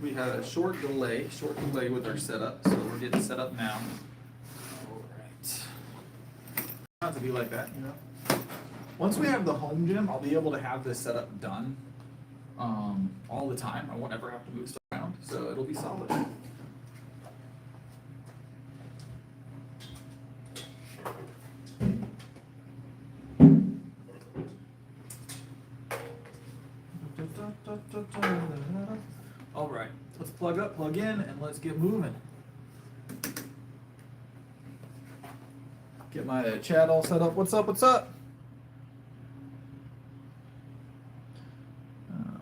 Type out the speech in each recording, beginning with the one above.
we had a short delay with our setup, so we're getting set up now. All right. Not to be like that, you know. Once we have the home gym, I'll be able to have this setup done all the time. I won't ever have to move stuff around, so it'll be solid. All right, let's plug up, plug in, and let's get moving. Get my chat all set up. What's up? What's up?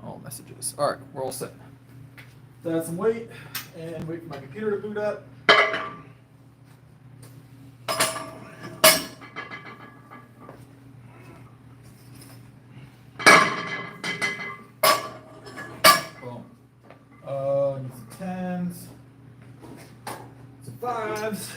All messages. All right, we're all set. So add some weight and wait for my computer to boot up. Boom. Need some 10s, some 5s.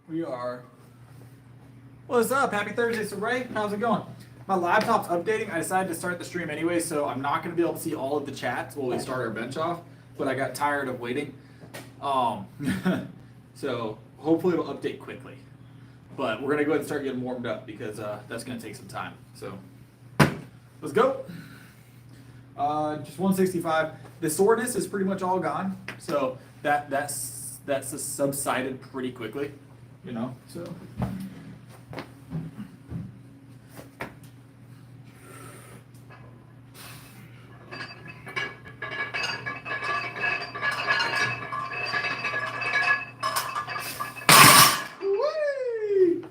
We are. What's up? Happy Thursday, so Ray. How's it going? My laptop's updating. I decided to start the stream anyway, so I'm not going to be able to see all of the chats while we start our bench off, but I got tired of waiting. So hopefully it'll update quickly. But we're going to go ahead and start getting warmed up because that's going to take some time. So let's go. Just 165. The soreness is pretty much all gone, so that's subsided pretty quickly. You know, so. Whee!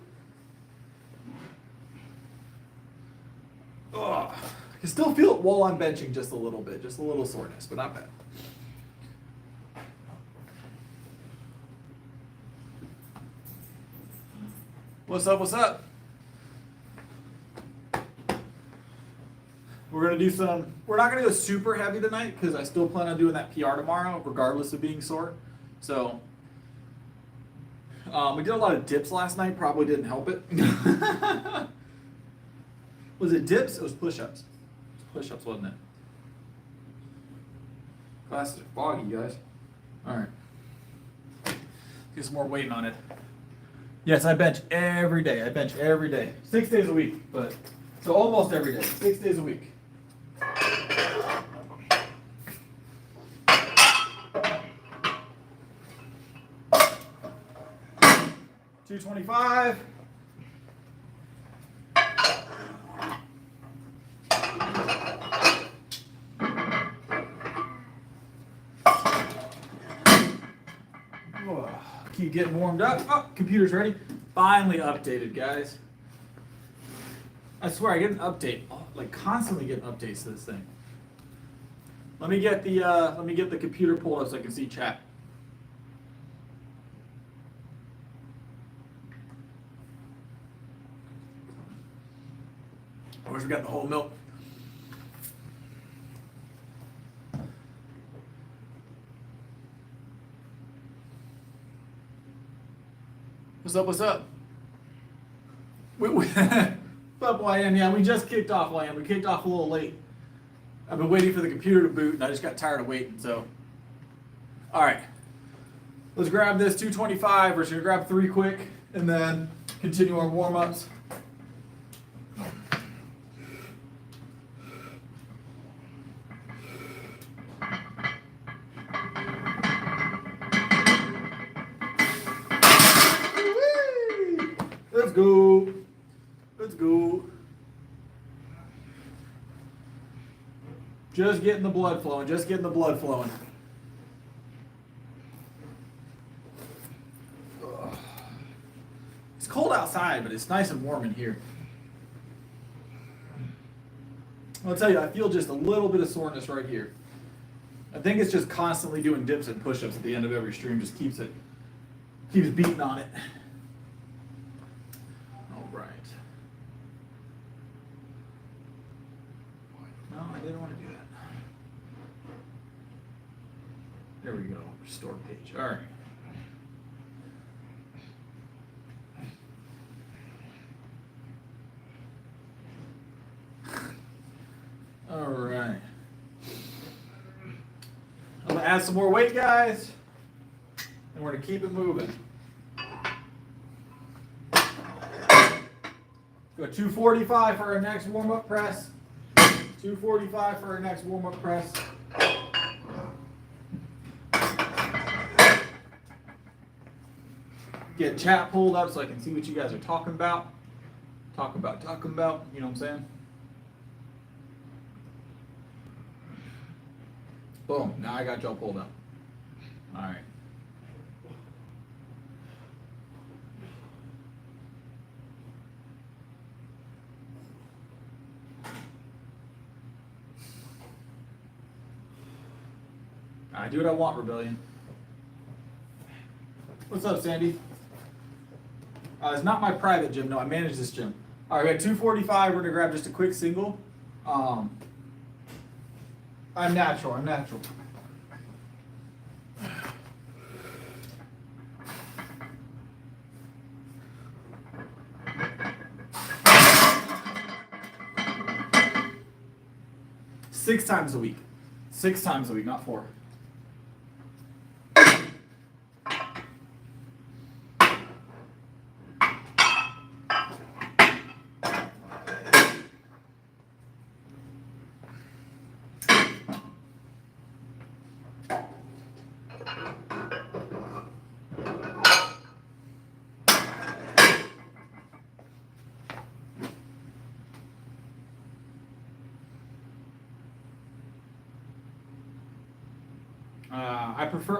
Oh, I can still feel it while I'm benching just a little bit, just a little soreness, but not bad. What's up, what's up? We're not gonna go super heavy tonight because I still plan on doing that PR tomorrow, regardless of being sore. So, we did a lot of dips last night, probably didn't help it. Was it dips? It was push-ups. Push-ups, wasn't it? Glasses are foggy, guys. All right. Get some more weight on it. Yes, I bench every day. 6 days a week, but so almost every day. 6 days a week. $225. Keep getting warmed up. Oh, computer's ready. Finally updated, guys. I swear I get an update. Oh, like constantly getting updates to this thing. Let me get the computer pulled up so I can see chat. I wish we got the whole milk. What's up, what's up? What's up, YM? Yeah, we just kicked off, YM. We kicked off a little late. I've been waiting for the computer to boot, and I just got tired of waiting, so. All right. Let's grab this 225. We're just going to grab 3 quick, and then continue our warm-ups. Let's go. Let's go. Just getting the blood flowing. Just getting the blood flowing. Ugh. It's cold outside, but it's nice and warm in here. I'll tell you, I feel just a little bit of soreness right here. I think it's just constantly doing dips and push-ups at the end of every stream. Just keeps beating on it. No, I didn't want to do that. There we go. Restore page. All right. All right. I'm gonna add some more weight, guys, and we're gonna keep it moving. Go 245 for our next warm-up press. 245 for our next warm-up press. Get chat pulled up so I can see what you guys are talking about. Talking about, you know what I'm saying? Boom, now I got y'all pulled up. All right. All right, do what I want, Rebellion. What's up, Sandy? It's not my private gym. No, I manage this gym. All right, we got 245. We're gonna grab just a quick single. I'm natural. 6 times a week. 6 times a week, not 4.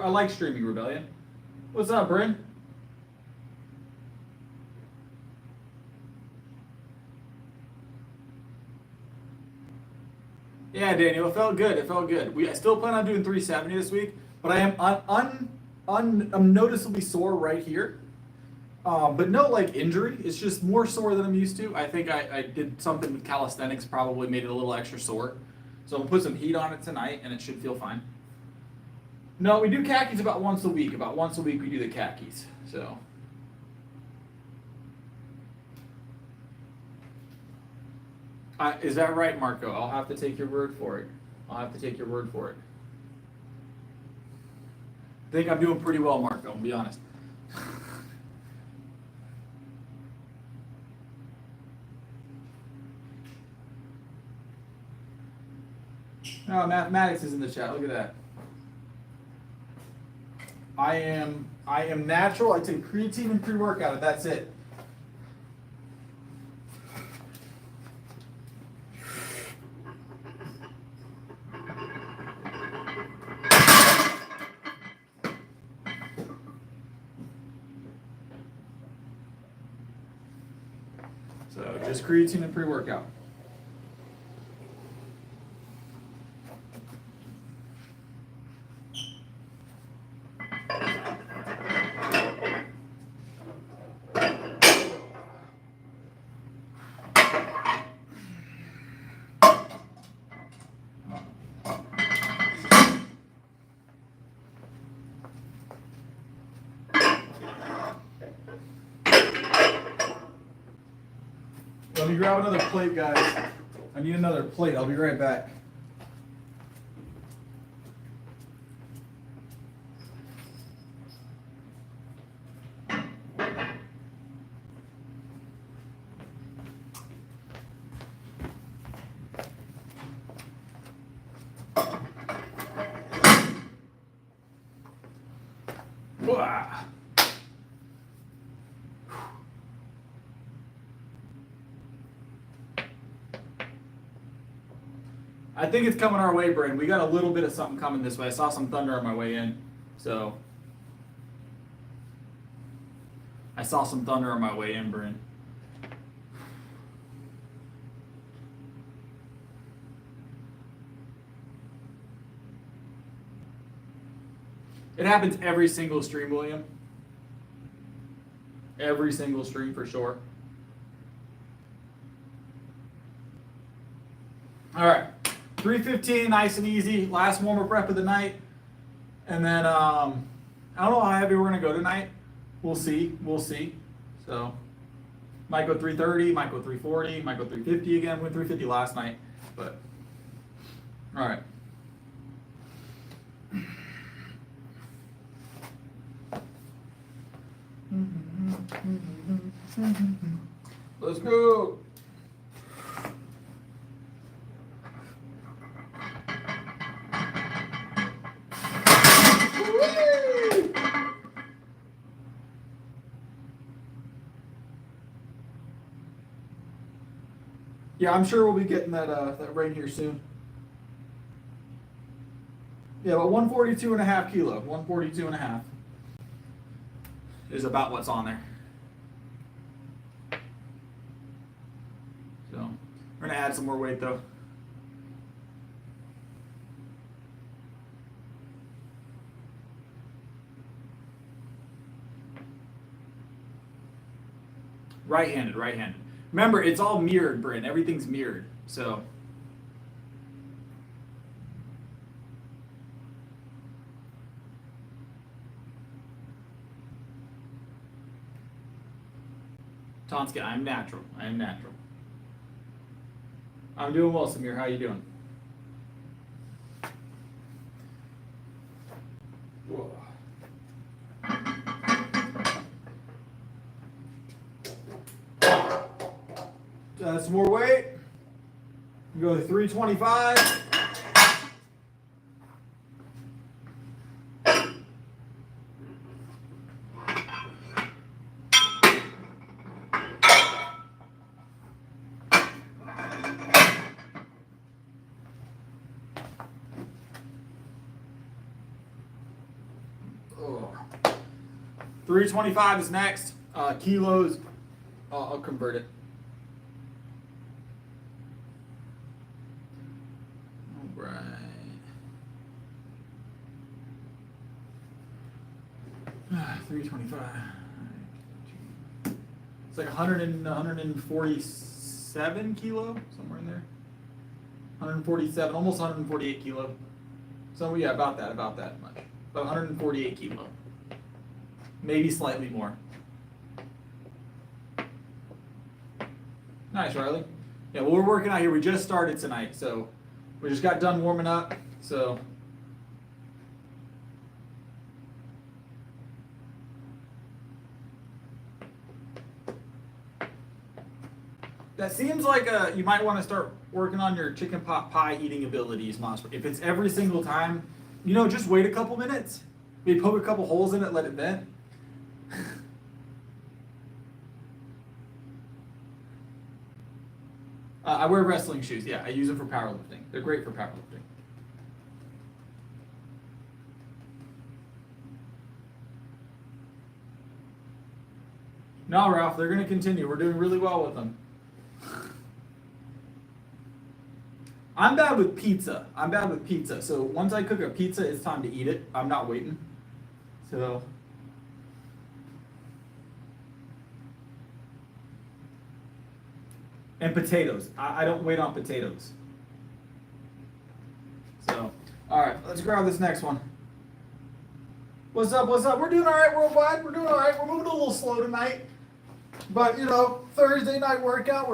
I like streaming, Rebellion. What's up, Bryn? Yeah, Daniel, it felt good. I still plan on doing 370 this week, but I am I'm noticeably sore right here. But no like injury. It's just more sore than I'm used to. I think I did something with calisthenics, probably made it a little extra sore. So I'm gonna put some heat on it tonight, and it should feel fine. No, we do khakis about once a week. About once a week we do the khakis. So. Is that right, Marco? I'll have to take your word for it. I think I'm doing pretty well, Marco, I'll be honest. No, mathematics is in the chat. Look at that. I am natural. I take creatine and pre-workout, and that's it. So just creatine and pre-workout. Let me grab another plate, guys. I need another plate. I'll be right back. Wah. I think it's coming our way, Bryn. We got a little bit of something coming this way. I saw some thunder on my way in, so. I saw some thunder on my way in, Bryn. It happens every single stream, William. Every single stream for sure. All right. 315, nice and easy. Last warm-up rep of the night. And then, I don't know how heavy we're going to go tonight. We'll see. So, might go 330, might go 340, might go 350 again. We went 350 last night. But, all right. Let's go. Yeah, I'm sure we'll be getting that rain here soon. Yeah, but 142.5 kilo, 142.5 is about what's on there. So we're gonna add some more weight though. Right-handed. Remember, it's all mirrored, Bryn. Everything's mirrored. So Tonska, I'm natural. I'm doing well, Samir. How you doing? Whoa. Some more weight. Go to 325. Oh. 325 is next. Kilos. I'll convert it. All right. Ah, 325. It's like 147 kilo, somewhere in there. 147, almost 148 kilo. So yeah, about that much. About 148 kilo. Maybe slightly more. Nice, Riley. Yeah, well, we're working out here. We just started tonight, so we just got done warming up. So that seems like you might want to start working on your chicken pot pie eating abilities, Monster. If it's every single time, just wait a couple minutes. Maybe poke a couple holes in it, let it vent. I wear wrestling shoes. Yeah, I use them for powerlifting. They're great for powerlifting. No, Ralph, they're going to continue. We're doing really well with them. I'm bad with pizza. So once I cook a pizza, it's time to eat it. I'm not waiting. So. And potatoes. I don't wait on potatoes. So, all right, let's grab this next one. What's up? We're doing all right worldwide. We're doing all right. We're moving a little slow tonight. But, Thursday night workout,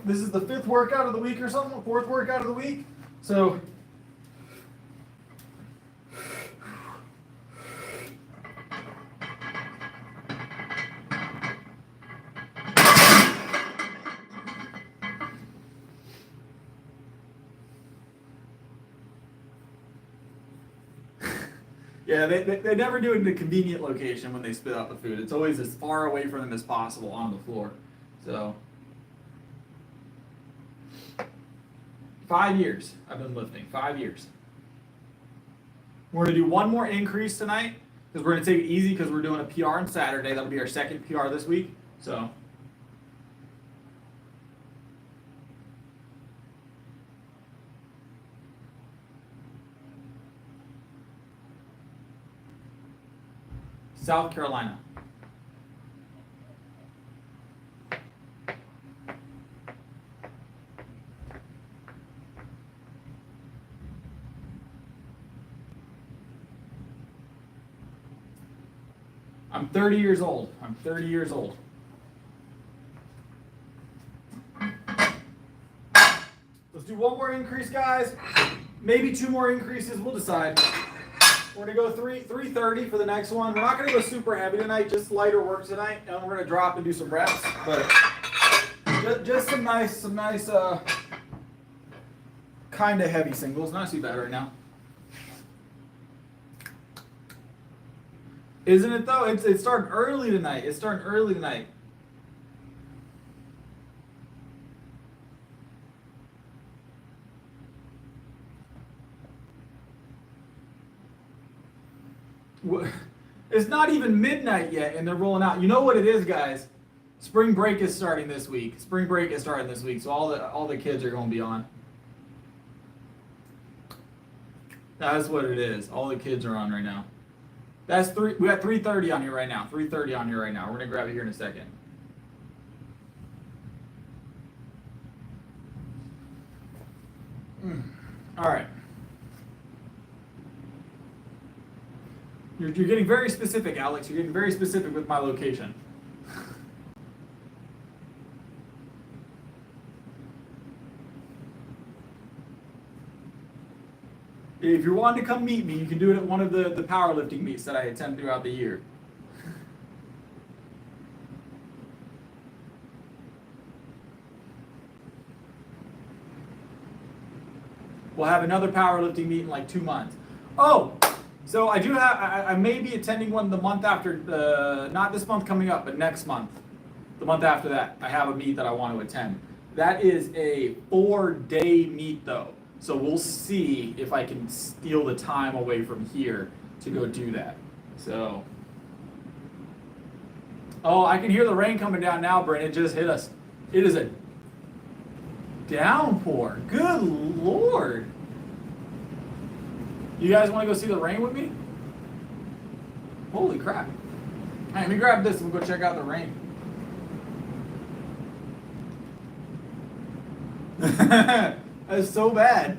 this is the 5th workout of the week or something? 4th workout of the week? So, yeah, they never do it in a convenient location when they spit out the food. It's always as far away from them as possible on the floor. So, 5 years I've been lifting, 5 years. We're going to do one more increase tonight because we're going to take it easy because we're doing a PR on Saturday. That'll be our 2nd PR this week. So, South Carolina. I'm 30 years old. I'm 30 years old. Let's do one more increase, guys. Maybe 2 more increases. We'll decide. We're gonna go 330 for the next one. We're not gonna go super heavy tonight, just lighter work tonight, and we're gonna drop and do some reps. But just some nice kind of heavy singles. Not too bad right now. Isn't it though? It's starting early tonight. It's starting early tonight. It's not even midnight yet, and they're rolling out. You know what it is, guys? Spring break is starting this week. Spring break is starting this week, so all the kids are going to be on. That's what it is. All the kids are on right now. That's we got 330 on here right now. 330 on here right now. We're gonna grab it here in a second. All right. You're getting very specific, Alex. You're getting very specific with my location. If you're wanting to come meet me, you can do it at one of the powerlifting meets that I attend throughout the year. We'll have another powerlifting meet in like 2 months. Oh, so I do have, I may be attending one the month after, not this month coming up, but next month. The month after that, I have a meet that I want to attend. That is a 4-day meet though. So we'll see if I can steal the time away from here to go do that. So, oh, I can hear the rain coming down now, Brent. It just hit us. It is a downpour. Good Lord. You guys want to go see the rain with me? Holy crap. Hey, let me grab this and we'll go check out the rain. That's so bad.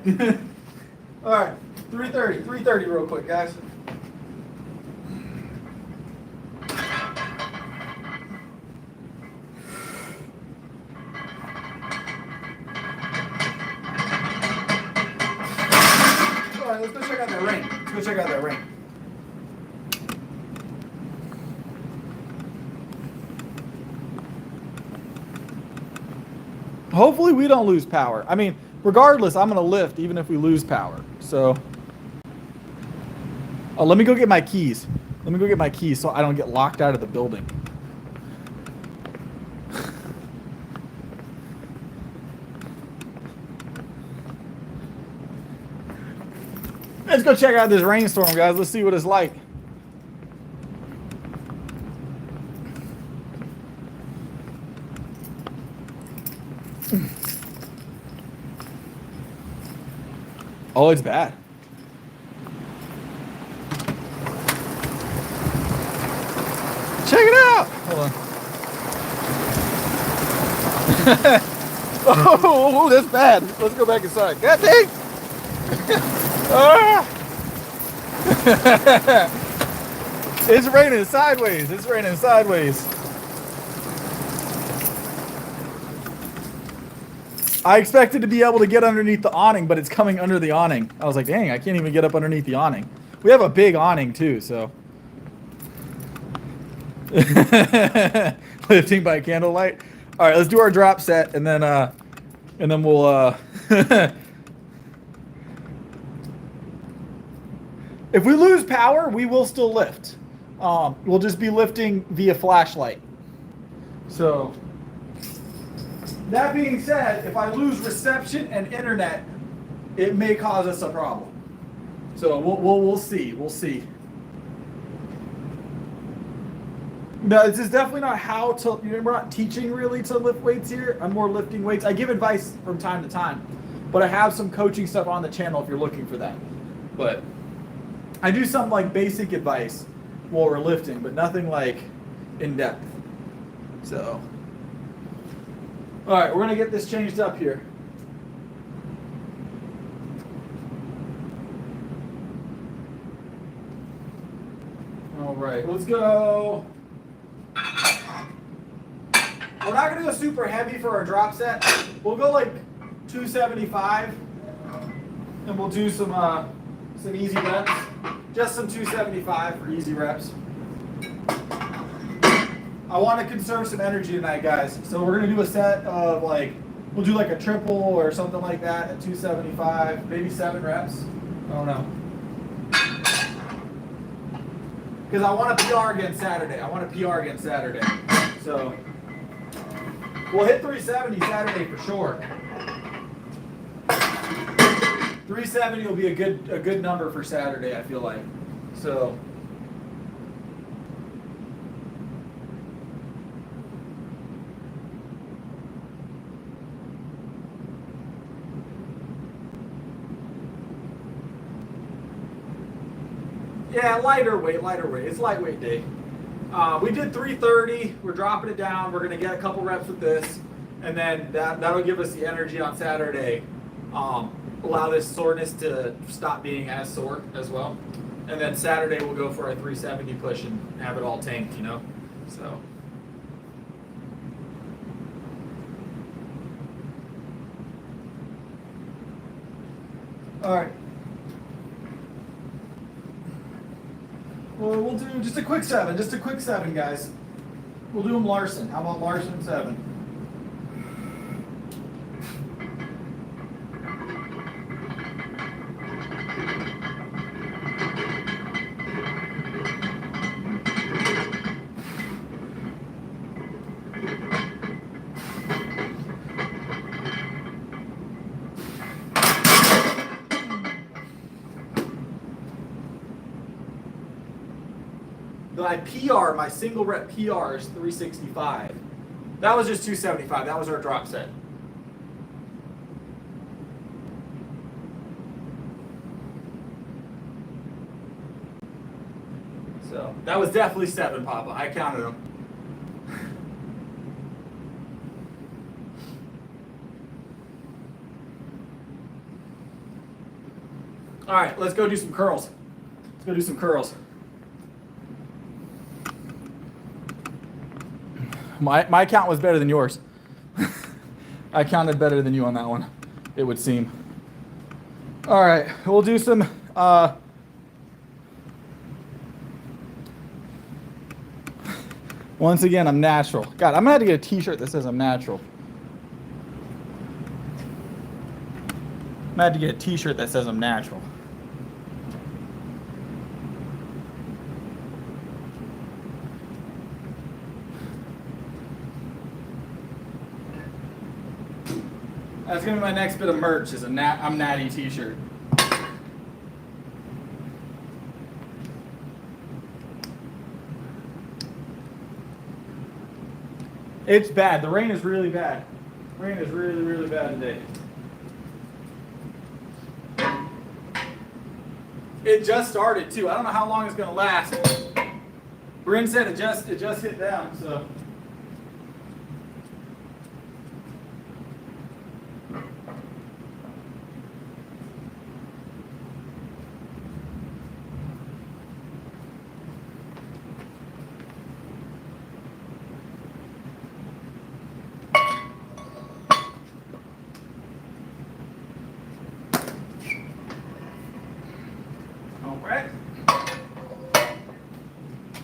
All right, 330 real quick, guys. All right, let's go check out that rain. Let's go check out that rain. Hopefully we don't lose power. I mean, regardless, I'm going to lift even if we lose power. So, oh, let me go get my keys. Let me go get my keys so I don't get locked out of the building. Let's go check out this rainstorm, guys. Let's see what it's like. Oh, it's bad. Check it out. Hold on. Oh, that's bad. Let's go back inside. God dang. Ah. It's raining sideways. It's raining sideways. I expected to be able to get underneath the awning, but it's coming under the awning. I was like, dang, I can't even get up underneath the awning. We have a big awning too, so. Lifting by candlelight. All right, let's do our drop set, and then we'll. If we lose power, we will still lift. We'll just be lifting via flashlight. So. That being said, if I lose reception and internet, it may cause us a problem. So we'll see. We'll see. No, this is definitely not how to. We're not teaching really to lift weights here. I'm more lifting weights. I give advice from time to time, but I have some coaching stuff on the channel if you're looking for that. But I do some like basic advice while we're lifting, but nothing like in depth. So. All right, we're going to get this changed up here. All right, let's go. We're not gonna go super heavy for our drop set. We'll go like 275, and we'll do some easy reps. Just some 275 for easy reps. I want to conserve some energy tonight, guys. So we're gonna do a set of like, we'll do like a triple or something like that at 275, maybe 7 reps. I don't know. Because I want to PR again Saturday. So we'll hit 370 Saturday for sure. 370 will be a good number for Saturday, I feel like. So yeah, lighter weight. It's lightweight day. We did 330. We're dropping it down. We're gonna get a couple reps with this, and then that'll give us the energy on Saturday. Allow this soreness to stop being as sore as well. And then Saturday we'll go for our 370 push and have it all tanked, you know? So. All right. Well, we'll do just a quick 7, guys. We'll do them Larson. How about Larson 7? My PR, my single rep PR is 365. That was just 275. That was our drop set. So that was definitely 7, Papa. I counted them. All right, let's go do some curls. My count was better than yours. I counted better than you on that one, it would seem. All right, we'll do some once again, I'm natural. God, I'm gonna have to get a t-shirt that says I'm natural. I'm gonna have to get a t-shirt that says I'm natural. That's gonna be my next bit of merch, is I'm natty t-shirt. It's bad. The rain is really bad. Rain is really, really bad today. It just started too. I don't know how long it's gonna last. Bryn said it just hit down, so.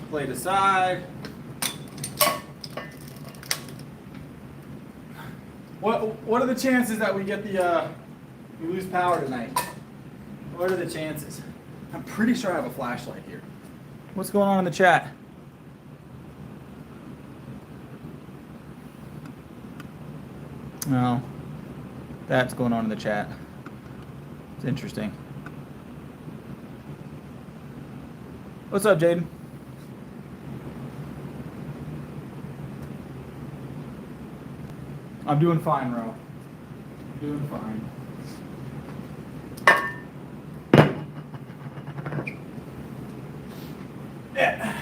Plate aside. What are the chances that we get we lose power tonight? What are the chances? I'm pretty sure I have a flashlight here. What's going on in the chat? No, that's going on in the chat. It's interesting. What's up, Jaden? I'm doing fine, Ro. Doing fine. Yeah.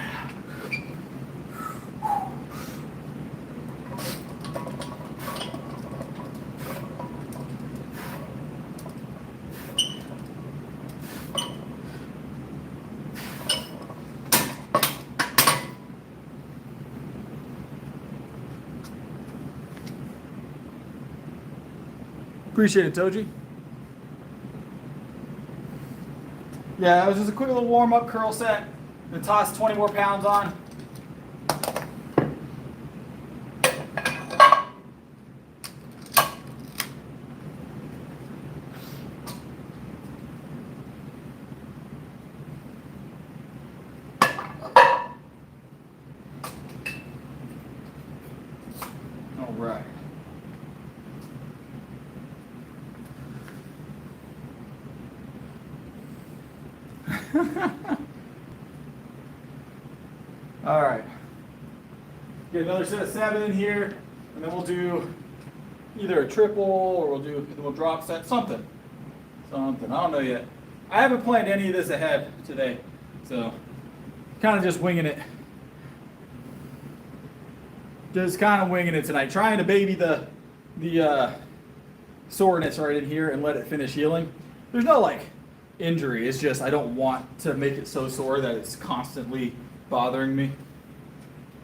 Appreciate it, Toji. Yeah, it was just a quick little warm-up curl set. Then toss 20 more pounds on. All right. All right. Get another set of 7 in here, and then we'll do either a triple or we'll drop set something. I don't know yet. I haven't planned any of this ahead today, so kind of just winging it. Just kind of winging it tonight, trying to baby the soreness right in here and let it finish healing. There's no like injury. It's just I don't want to make it so sore that it's constantly bothering me.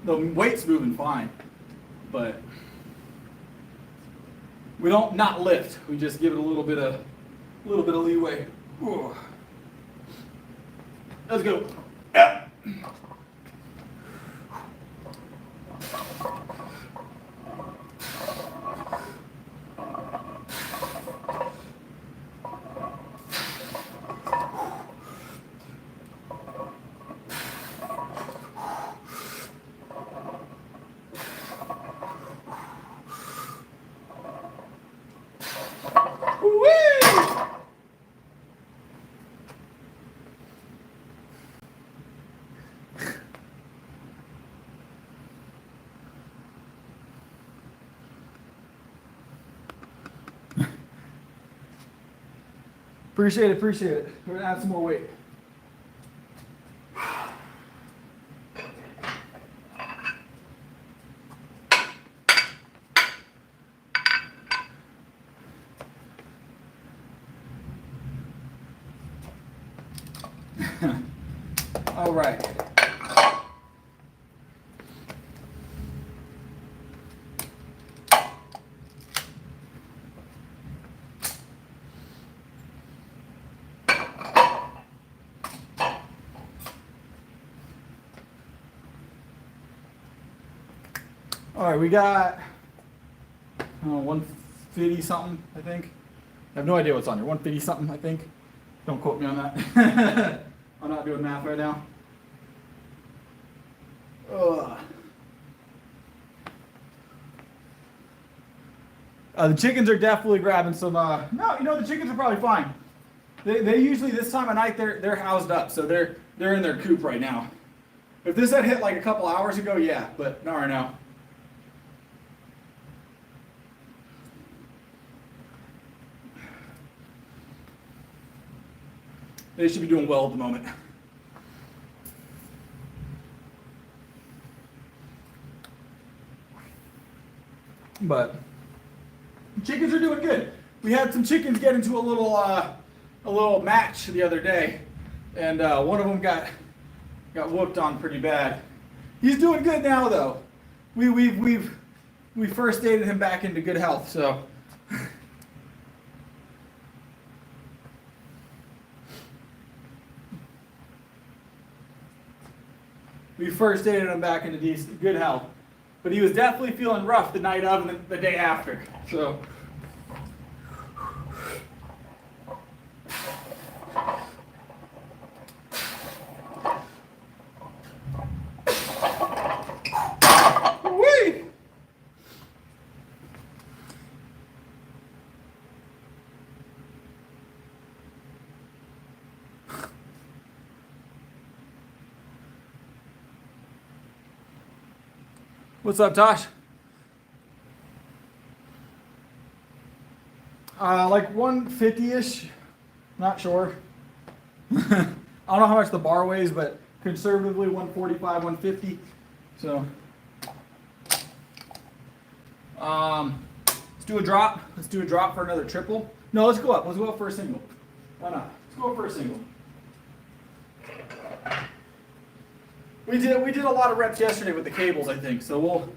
The weight's moving fine, but we don't not lift. We just give it a little bit of leeway. Ooh. Let's go. Yeah. Appreciate it. We're gonna add some more weight. All right. All right, we got 150 something, I think. I have no idea what's on here. 150 something, I think. Don't quote me on that. I'm not doing math right now. Ugh. The chickens are definitely grabbing some. No, the chickens are probably fine. They usually this time of night they're housed up, so they're in their coop right now. If this had hit like a couple hours ago, yeah, but not right now. They should be doing well at the moment. But chickens are doing good. We had some chickens get into a little match the other day, and one of them got whooped on pretty bad. He's doing good now though. We first aided him back into good health, so. We first aided him back into good health. But he was definitely feeling rough the night of and the day after. So. Whee! What's up, Tosh? Like 150-ish. Not sure. I don't know how much the bar weighs, but conservatively 145, 150. So, let's do a drop. Let's do a drop for another triple. No, let's go up. Let's go up for a single. Why not? Let's go up for a single. We did a lot of reps yesterday with the cables, I think. So we'll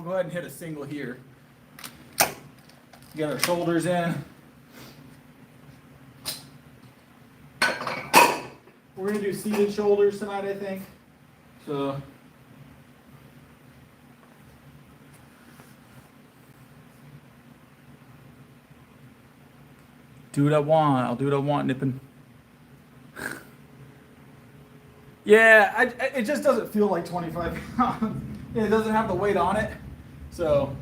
go ahead and hit a single here. Get our shoulders in. We're gonna do seated shoulders tonight, I think. So. Do what I want. I'll do what I want, nipping. Yeah, it just doesn't feel like 25 pounds. It doesn't have the weight on it. So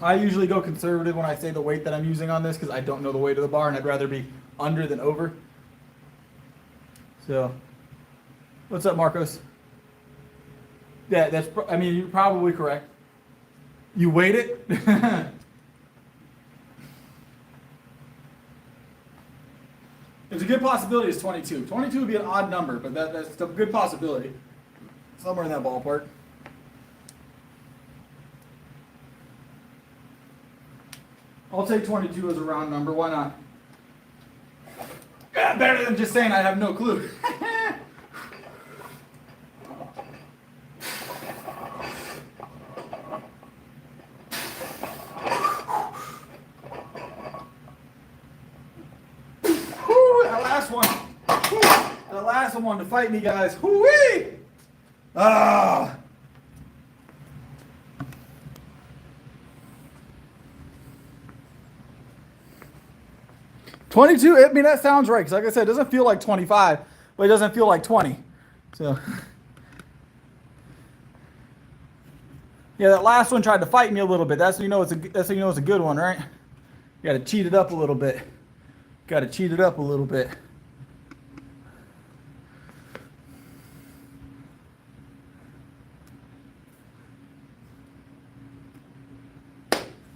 I usually go conservative when I say the weight that I'm using on this because I don't know the weight of the bar and I'd rather be under than over. So, what's up, Marcos? Yeah, I mean, you're probably correct. You weighed it? There's a good possibility it's 22. 22 would be an odd number, but that's a good possibility. Somewhere in that ballpark. I'll take 22 as a round number. Why not? Yeah, better than just saying I have no clue. That last one wanted to fight me, guys. Whoo-wee! Ah! $22, I mean, that sounds right. Because like I said, it doesn't feel like 25, but it doesn't feel like 20. So, yeah, that last one tried to fight me a little bit. That's how you know it's a good one, right? You got to cheat it up a little bit. Got to cheat it up a little bit.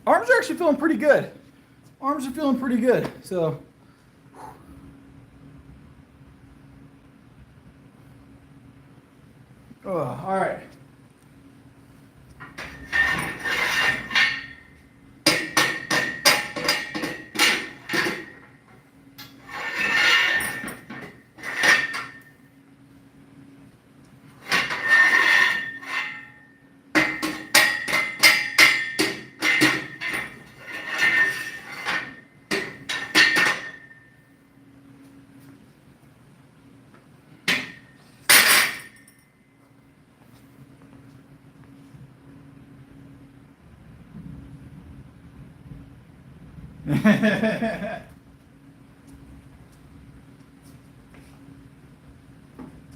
Arms are actually feeling pretty good. Arms are feeling pretty good. So, all right.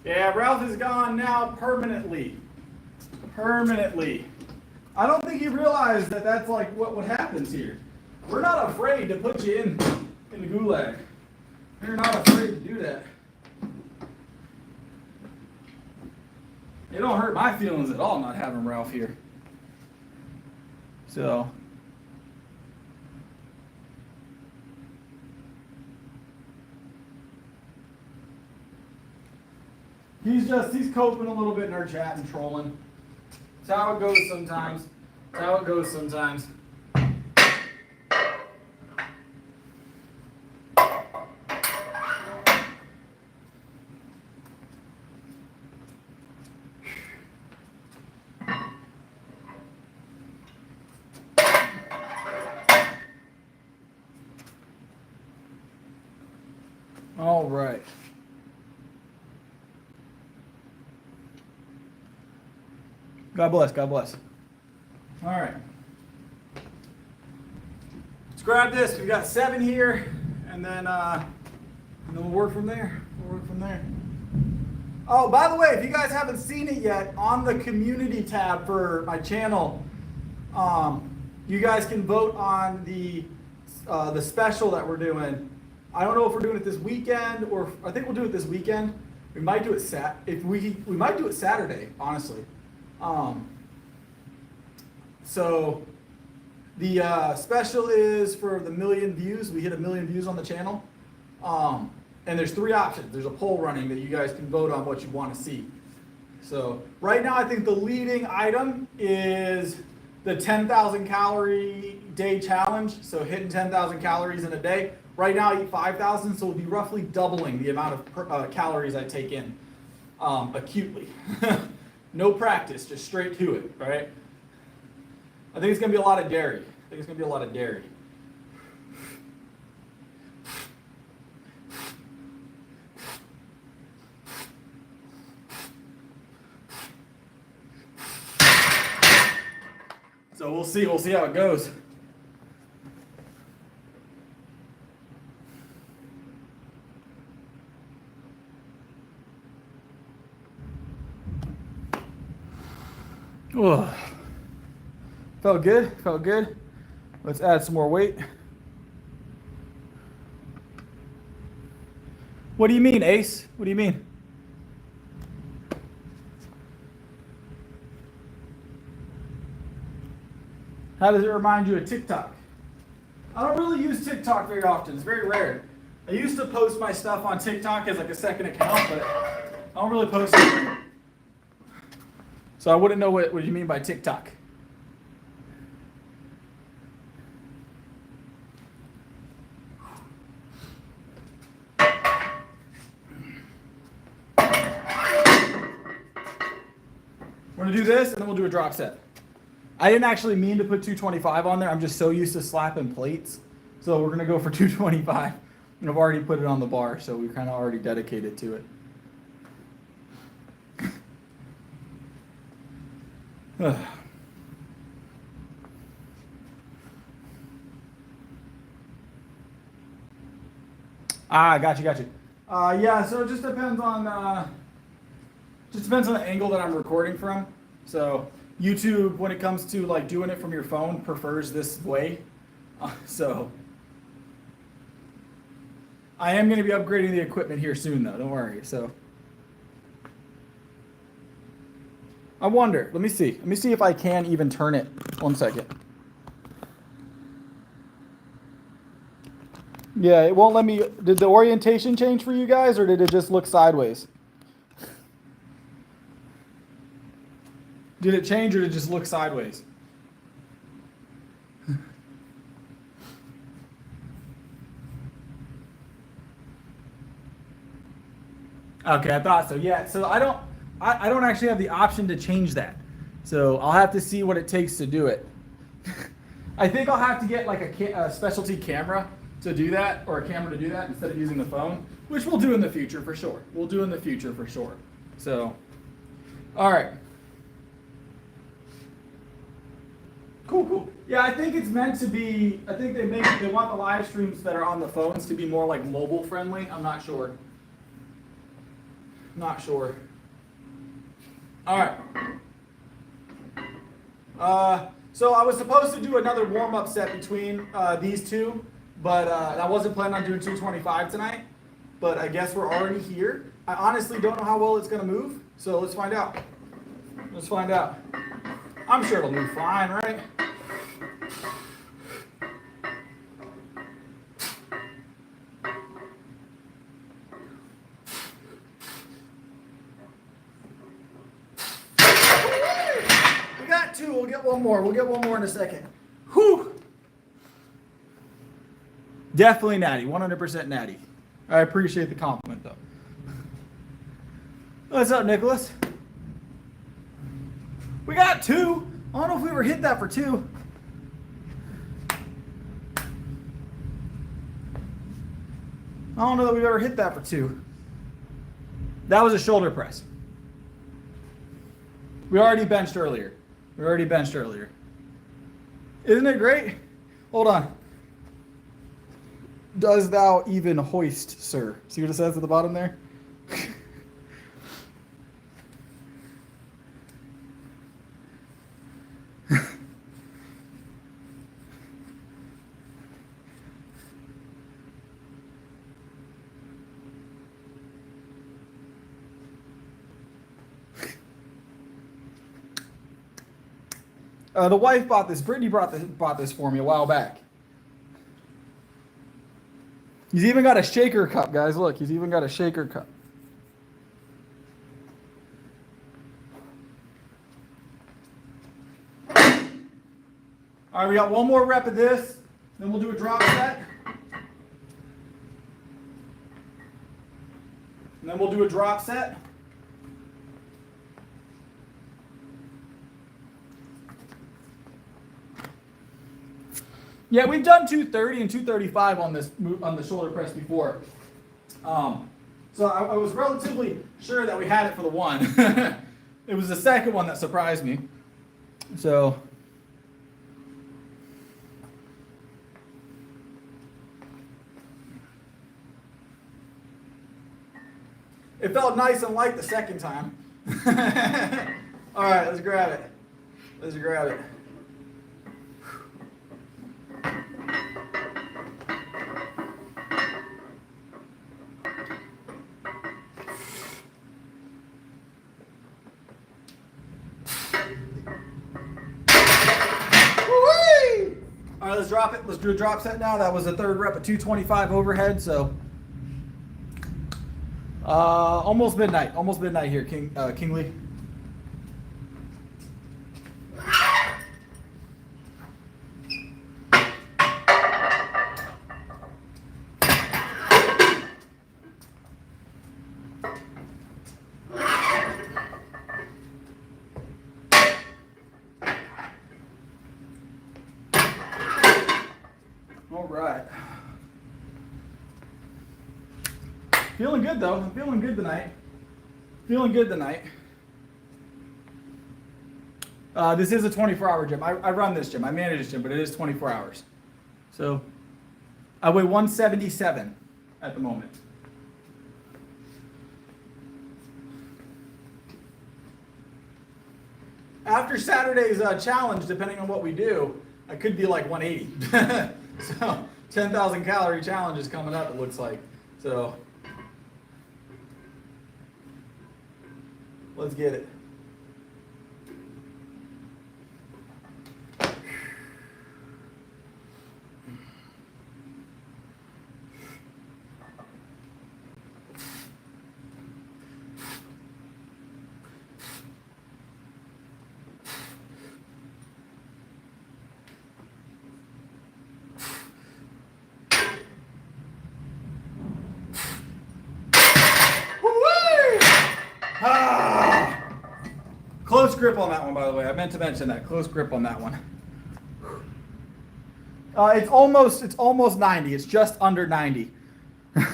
Yeah, Ralph is gone now permanently. Permanently. I don't think you realize that that's like what happens here. We're not afraid to put you in the gulag. We're not afraid to do that. It don't hurt my feelings at all not having Ralph here. So. He's coping a little bit in our chat and trolling. It's how it goes sometimes. It's how it goes sometimes. All right. God bless, God bless. All right. Let's grab this. We've got 7 here, and then we'll work from there. We'll work from there. Oh, by the way, if you guys haven't seen it yet, on the community tab for my channel, you guys can vote on the special that we're doing. I don't know if we're doing it this weekend, or I think we'll do it this weekend. We might do it we might do it Saturday, honestly. So the special is for the 1 million views. We hit 1 million views on the channel. And there's 3 options. There's a poll running that you guys can vote on what you want to see. So right now I think the leading item is the 10,000 calorie day challenge. So hitting 10,000 calories in a day. Right now I eat 5,000, so we'll be roughly doubling the amount of calories I take in acutely. No practice, just straight to it, right? I think it's going to be a lot of dairy. I think it's going to be a lot of dairy. So we'll see how it goes. Oh, felt good. Let's add some more weight. What do you mean, Ace? What do you mean? How does it remind you of TikTok? I don't really use TikTok very often. It's very rare. I used to post my stuff on TikTok as like a second account, but I don't really post it. So I wouldn't know what you mean by TikTok. We're gonna do this and then we'll do a drop set. I didn't actually mean to put 225 on there. I'm just so used to slapping plates. So we're gonna go for 225. And I've already put it on the bar, so we're kind of already dedicated to it. Got you. Yeah, so it just depends on the angle that I'm recording from. So YouTube, when it comes to like doing it from your phone, prefers this way. So I am going to be upgrading the equipment here soon, though. Don't worry. So I wonder. Let me see if I can even turn it. 1 second. Yeah, it won't let me. Did the orientation change for you guys, or did it just look sideways? Did it change, or did it just look sideways? Okay, I thought so. Yeah, so I don't actually have the option to change that. So I'll have to see what it takes to do it. I think I'll have to get like a specialty camera to do that, or a camera to do that instead of using the phone, which we'll do in the future for sure. So, all right. Cool. Yeah, I think it's meant to be, I think they want the live streams that are on the phones to be more like mobile friendly. I'm not sure. All right. So I was supposed to do another warm-up set between these two, but I wasn't planning on doing 225 tonight. But I guess we're already here. I honestly don't know how well it's going to move, so let's find out. I'm sure it'll move fine, right? We got two. We'll get one more in a second. Whew. Definitely natty. 100% natty. I appreciate the compliment, though. What's up, Nicholas? We got two. I don't know if we ever hit that for two. I don't know that we've ever hit that for two. That was a shoulder press. We already benched earlier. Isn't it great? Hold on. Does thou even hoist, sir? See what it says at the bottom there? The wife bought this. Brittany bought this for me a while back. He's even got a shaker cup, guys. Look, he's even got a shaker cup. All right, we got one more rep of this. Then we'll do a drop set. And then we'll do a drop set. Yeah, we've done 230 and 235 on the shoulder press before. So I was relatively sure that we had it for the one. It was the second one that surprised me. So it felt nice and light the second time. All right, let's grab it. Let's grab it. All right, let's drop it. Let's do a drop set now. That was the third rep at 225 overhead. So almost midnight. Almost midnight here, Kingley. All right. Feeling good though. I'm feeling good tonight. Feeling good tonight. This is a 24-hour gym. I run this gym. I manage this gym, but it is 24 hours. So I weigh 177 at the moment. After Saturday's challenge, depending on what we do, I could be like 180. So 10,000 calorie challenge is coming up, it looks like. So let's get it. Close grip on that one, by the way. I meant to mention that. Close grip on that one. It's almost 90. It's just under 90. It's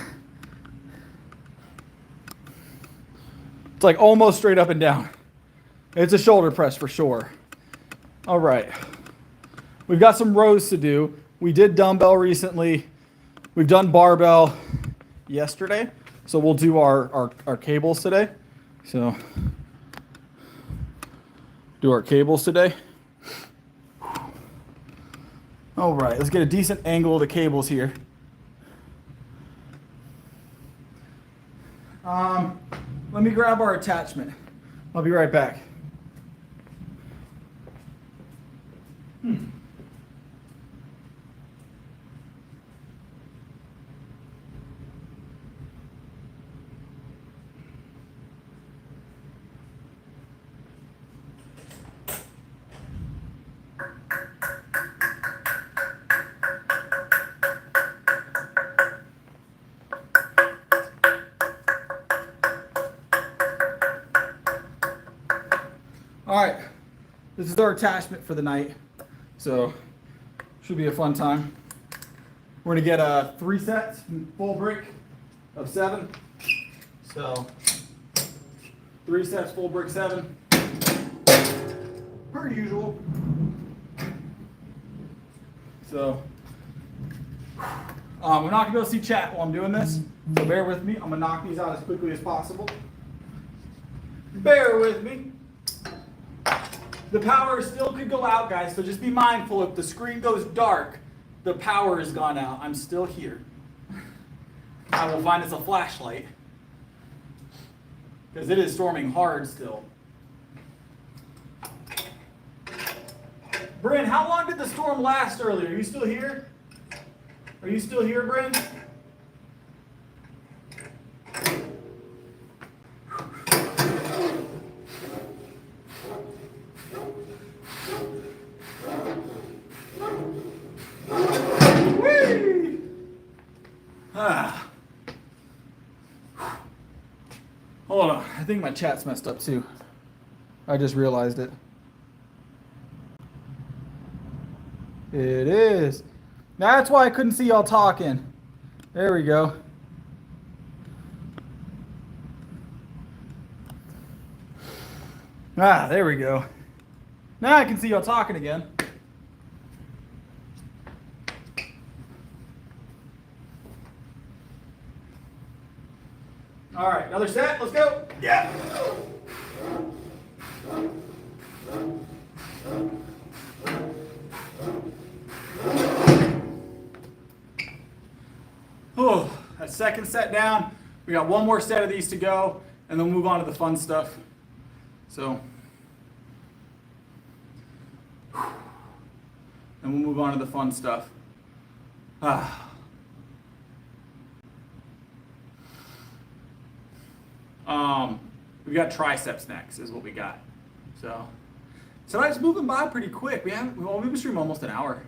like almost straight up and down. It's a shoulder press for sure. All right. We've got some rows to do. We did dumbbell recently. We've done barbell yesterday. So we'll do our cables today. So do our cables today. All right, let's get a decent angle of the cables here. Let me grab our attachment. I'll be right back. All right, this is our attachment for the night, so should be a fun time. We're gonna get 3 sets, full brick of 7. So 3 sets, full brick 7, per usual. So we're not gonna be able to see chat while I'm doing this, so bear with me. I'm gonna knock these out as quickly as possible. Bear with me. The power still could go out, guys, so just be mindful. If the screen goes dark, the power has gone out. I'm still here. I will find it's a flashlight, because it is storming hard still. Bryn, how long did the storm last earlier? Are you still here? Are you still here, Bryn? Hold on, I think my chat's messed up too. I just realized it. It is. That's why I couldn't see y'all talking. There we go. Ah, there we go. Now I can see y'all talking again. All right, another set. Let's go. Yeah. Oh, that second set down. We got one more set of these to go, and then we'll move on to the fun stuff. So, and we'll move on to the fun stuff. We got triceps next, is what we got. So, tonight's moving by pretty quick. We've been streaming almost an hour.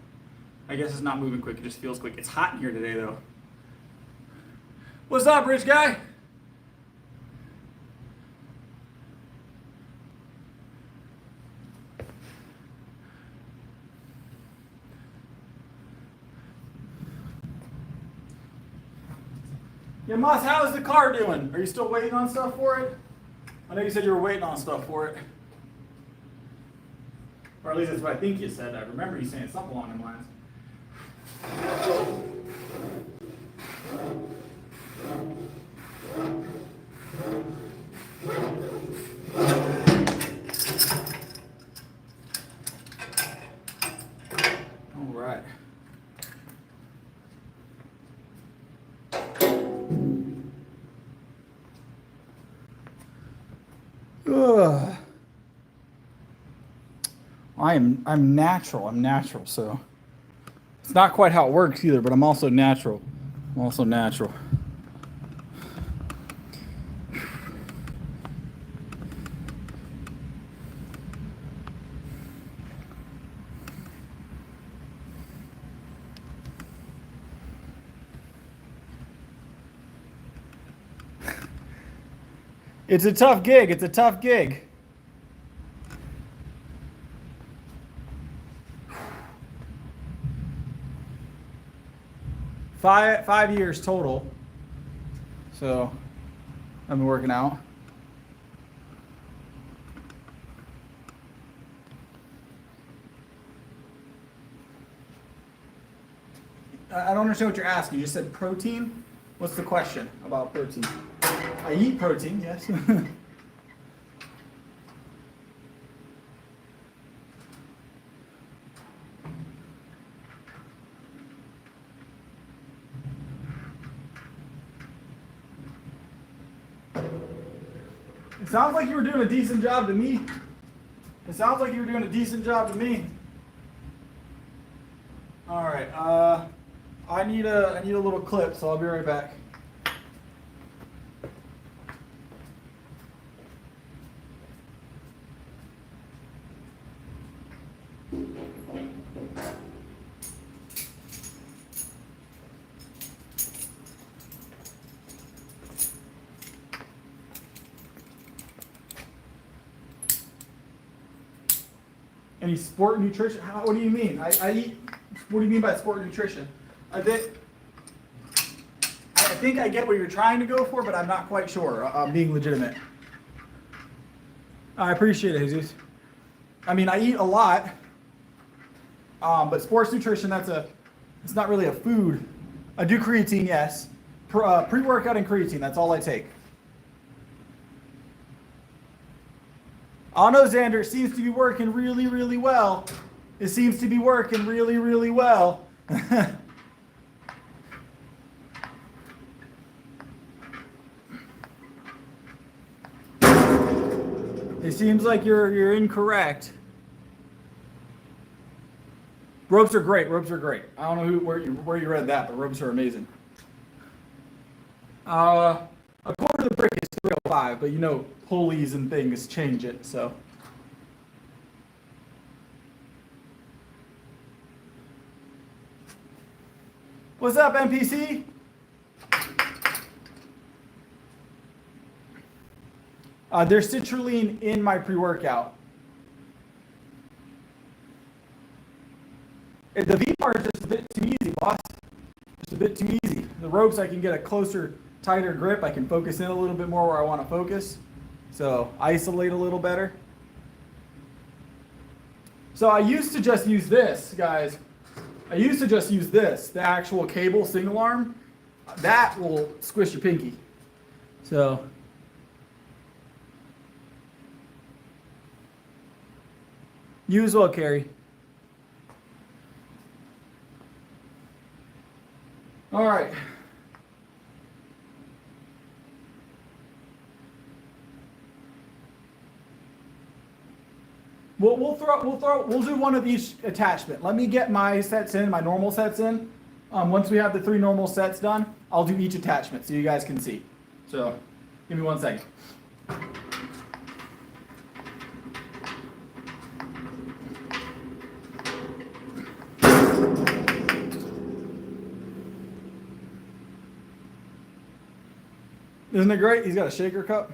I guess it's not moving quick, it just feels quick. It's hot in here today, though. What's up, rich guy? Yeah, Moss, how is the car doing? Are you still waiting on stuff for it? I know you said you were waiting on stuff for it. Or at least that's what I think you said. I remember you saying something along those lines. All right. Ugh. I'm natural. I'm natural, so it's not quite how it works either, but I'm also natural. I'm also natural. It's a tough gig. It's a tough gig. Five years total. So I've been working out. I don't understand what you're asking. You just said protein? What's the question about protein? I eat protein, yes. It sounds like you were doing a decent job to me. It sounds like you were doing a decent job to me. All right. I need a little clip, so I'll be right back. Any sport nutrition? What do you mean? I eat. What do you mean by sport nutrition? I think I get what you're trying to go for, but I'm not quite sure. I'm being legitimate. I appreciate it, Jesus. I mean, I eat a lot, but sports nutrition, it's not really a food. I do creatine, yes. Pre-workout and creatine, that's all I take. Oh no, Xander, it seems to be working really, really well. It seems to be working really, really well. It seems like you're incorrect. Ropes are great. Ropes are great. I don't know where you read that, but ropes are amazing. A quarter of the brick is 305, but you know pulleys and things change it. So. What's up, NPC? There's citrulline in my pre-workout. The V bar is just a bit too easy, boss. Just a bit too easy. The ropes, I can get a closer, tighter grip. I can focus in a little bit more where I want to focus. So isolate a little better. So I used to just use this, guys. I used to just use this, the actual cable single arm. That will squish your pinky. So you as well, Carrie. All right. We'll do one of each attachment. Let me get my sets in, my normal sets in. Once we have the 3 normal sets done, I'll do each attachment so you guys can see. So give me 1 second. Isn't it great? He's got a shaker cup.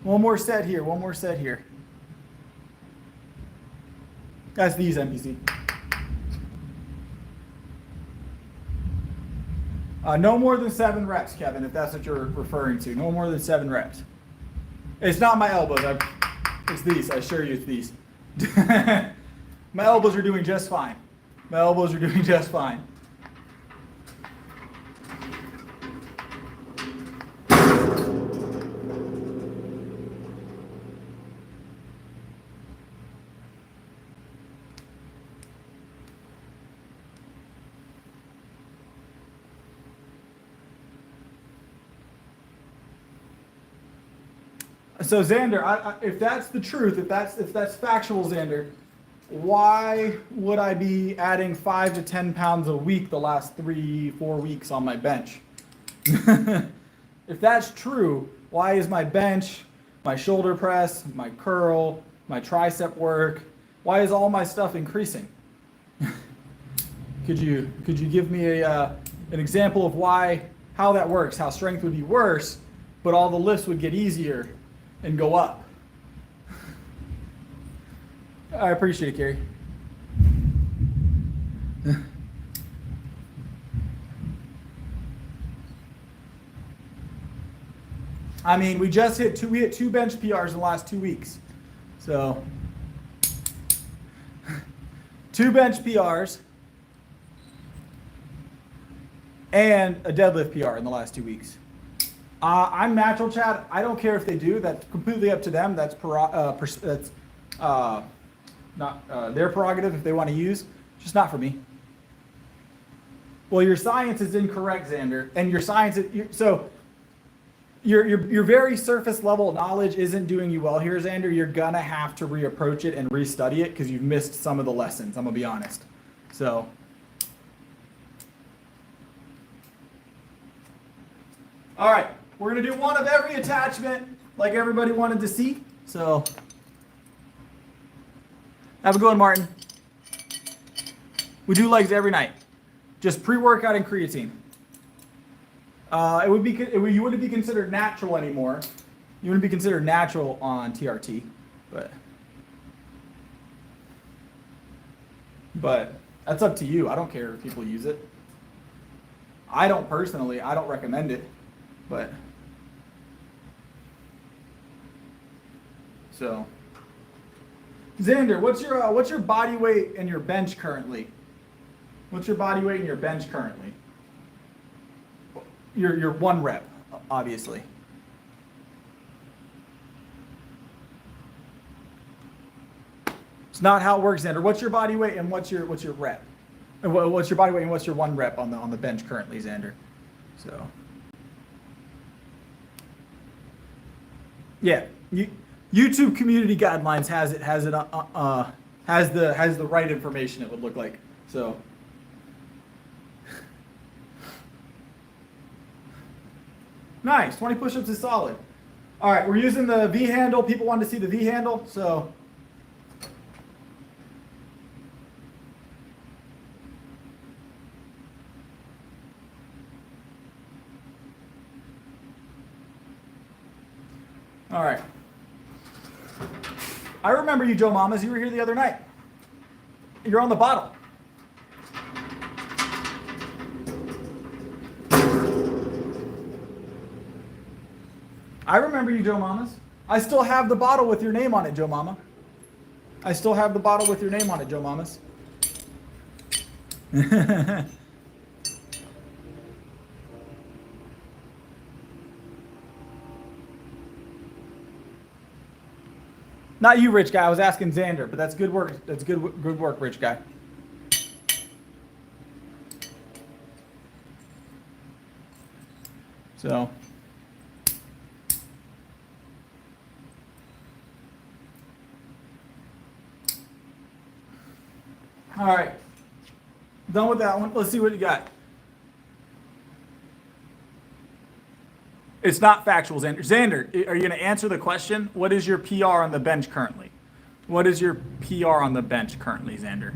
One more set here. One more set here. That's these NPC. No more than 7 reps, Kevin, if that's what you're referring to. No more than 7 reps. It's not my elbows. It's these. I assure you it's these. My elbows are doing just fine. My elbows are doing just fine. So Xander, if that's the truth, if that's factual, Xander, why would I be adding 5 to 10 pounds a week the last 3-4 weeks on my bench? If that's true, why is my bench, my shoulder press, my curl, my tricep work, why is all my stuff increasing? Could you give me an example of how that works, how strength would be worse, but all the lifts would get easier and go up? I appreciate it, Gary. I mean, we hit 2 bench PRs in the last 2 weeks. So 2 bench PRs and a deadlift PR in the last 2 weeks. I'm natural, Chad. I don't care if they do. That's completely up to them. That's not their prerogative if they want to use. Just not for me. Well, your science is incorrect, Xander, and your science is, so your very surface level knowledge isn't doing you well here, Xander. You're gonna have to reapproach it and restudy it because you've missed some of the lessons. I'm gonna be honest. So. All right. We're going to do one of every attachment like everybody wanted to see. So have a good one, Martin. We do legs every night. Just pre-workout and creatine. You wouldn't be considered natural anymore. You wouldn't be considered natural on TRT, but that's up to you. I don't care if people use it. I don't personally. I don't recommend it, but. So, Xander, what's your body weight and your bench currently? What's your body weight and your bench currently? Your 1 rep, obviously. It's not how it works, Xander. What's your body weight and what's your rep? What's your body weight and what's your 1 rep on the bench currently, Xander? So, yeah, YouTube community guidelines has the right information, it would look like. So nice, 20 push-ups is solid. All right, we're using the V handle. People wanted to see the V handle, so All right. I remember you, Joe Mamas. You were here the other night. You're on the bottle. I remember you, Joe Mamas. I still have the bottle with your name on it, Joe Mama. I still have the bottle with your name on it, Joe Mamas. Not you, rich guy. I was asking Xander, but that's good work. That's good work, rich guy. So. All right. Done with that one. Let's see what you got. It's not factual, Xander. Xander, are you going to answer the question? What is your PR on the bench currently? What is your PR on the bench currently, Xander?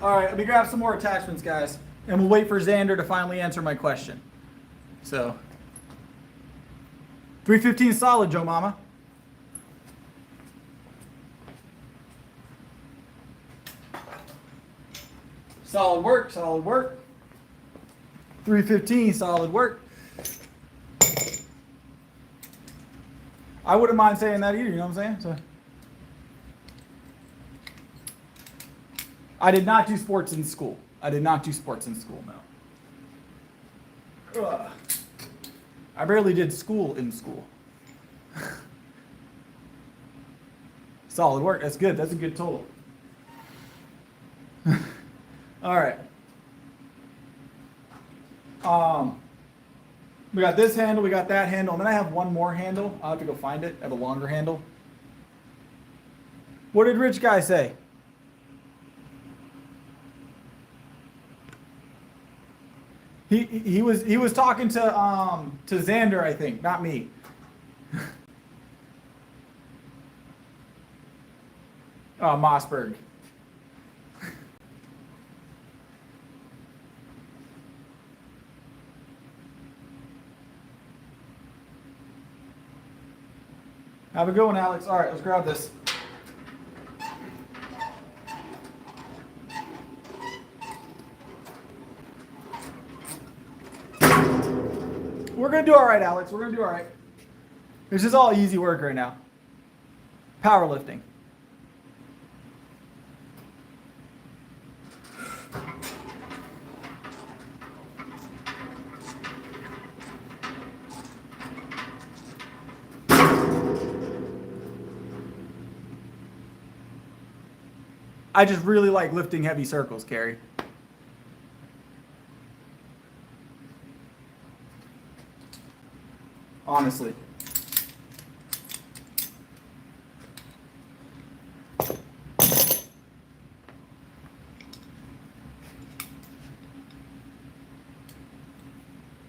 All right, let me grab some more attachments, guys. And we'll wait for Xander to finally answer my question. So, 315 solid, Joe Mama. Solid work, solid work. 315, solid work. I wouldn't mind saying that either, you know what I'm saying? So, I did not do sports in school. I did not do sports in school, no. Ugh. I barely did school in school. Solid work, that's good. That's a good total. All right. We got this handle, we got that handle, and then I have one more handle. I'll have to go find it. I have a longer handle. What did Rich Guy say? He was talking to Xander, I think, not me. Oh, Mossberg. Have a good one, Alex. All right, let's grab this. We're going to do all right, Alex. We're going to do all right. This is all easy work right now. Powerlifting. I just really like lifting heavy circles, Carrie. Honestly.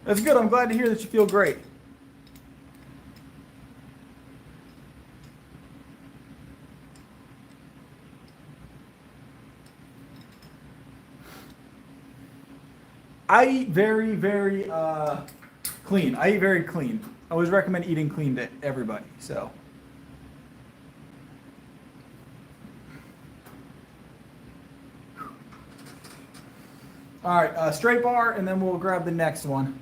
That's good. I'm glad to hear that you feel great. I eat very, very clean. I eat very clean. I always recommend eating clean to everybody. So, all right, straight bar, and then we'll grab the next one.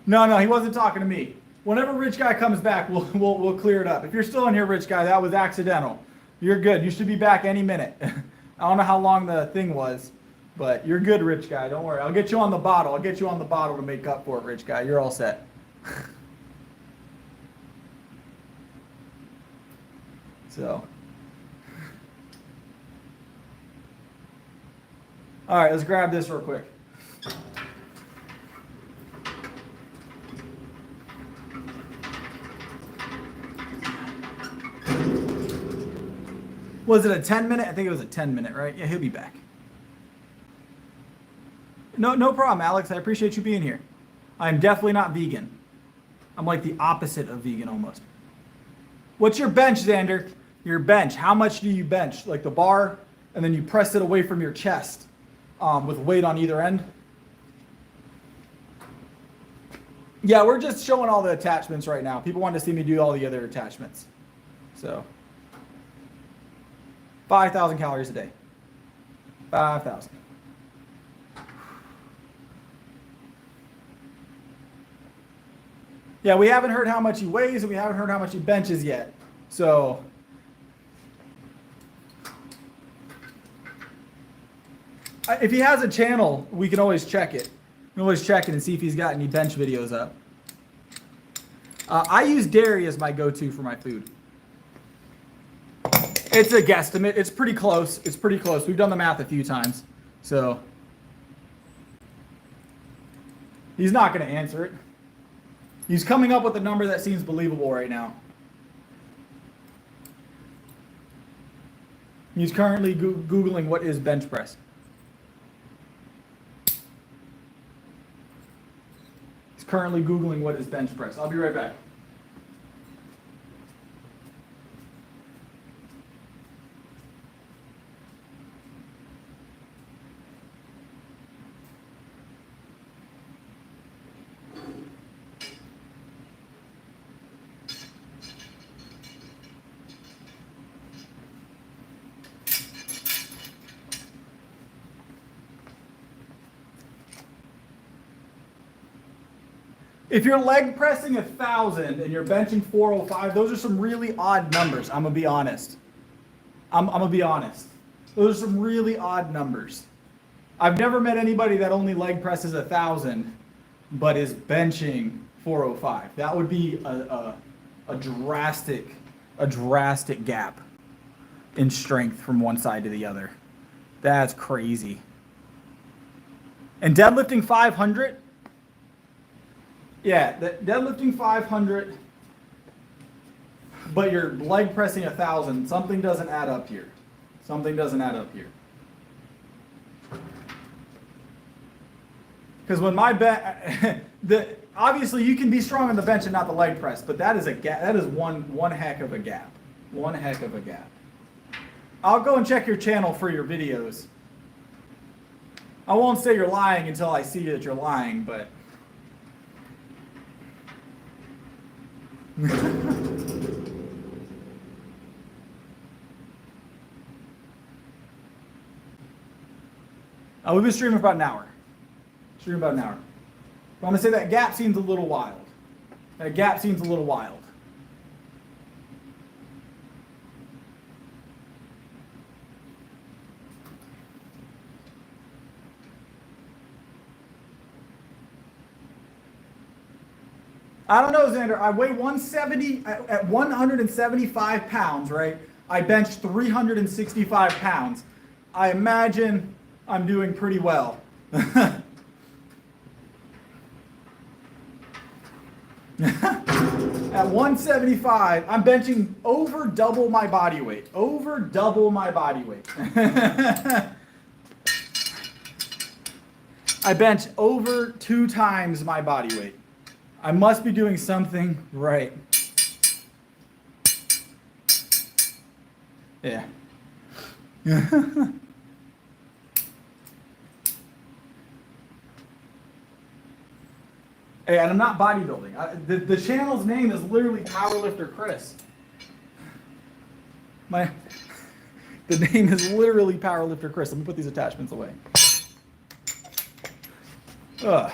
No, he wasn't talking to me. Whenever Rich Guy comes back, we'll clear it up. If you're still in here, Rich Guy, that was accidental. You're good. You should be back any minute. I don't know how long the thing was, but you're good, Rich Guy. Don't worry. I'll get you on the bottle. I'll get you on the bottle to make up for it, Rich Guy. You're all set. So. All right, let's grab this real quick. Was it a 10-minute? I think it was a 10-minute, right? Yeah, he'll be back. No problem, Alex. I appreciate you being here. I'm definitely not vegan. I'm like the opposite of vegan almost. What's your bench, Xander? Your bench. How much do you bench? Like the bar, and then you press it away from your chest with weight on either end? Yeah, we're just showing all the attachments right now. People want to see me do all the other attachments. So 5,000 calories a day. 5,000. Yeah, we haven't heard how much he weighs and we haven't heard how much he benches yet. So if he has a channel, we can always check it. We can always check it and see if he's got any bench videos up. I use dairy as my go-to for my food. It's a guesstimate. It's pretty close. It's pretty close. We've done the math a few times. So he's not going to answer it. He's coming up with a number that seems believable right now. He's currently Googling what is bench press. He's currently Googling what is bench press. I'll be right back. If you're leg pressing 1,000 and you're benching 405, those are some really odd numbers. I'm gonna be honest. I'm gonna be honest. Those are some really odd numbers. I've never met anybody that only leg presses 1,000, but is benching 405. That would be a drastic gap in strength from one side to the other. That's crazy. And deadlifting 500. Yeah, deadlifting 500, but you're leg pressing 1,000. Something doesn't add up here. Something doesn't add up here. Because when my obviously you can be strong on the bench and not the leg press, but that is a gap. That is one heck of a gap. One heck of a gap. I'll go and check your channel for your videos. I won't say you're lying until I see that you're lying, but. We've been streaming for about an hour. I'm going to say that gap seems a little wild. That gap seems a little wild. I don't know, Xander. I weigh 170 at 175 pounds, right? I bench 365 pounds. I imagine I'm doing pretty well. At 175, I'm benching over double my body weight. Over double my body weight. I bench over 2 times my body weight. I must be doing something right. Yeah. Hey, and I'm not bodybuilding. The channel's name is literally Powerlifter Chris. The name is literally Powerlifter Chris. Let me put these attachments away. Ugh.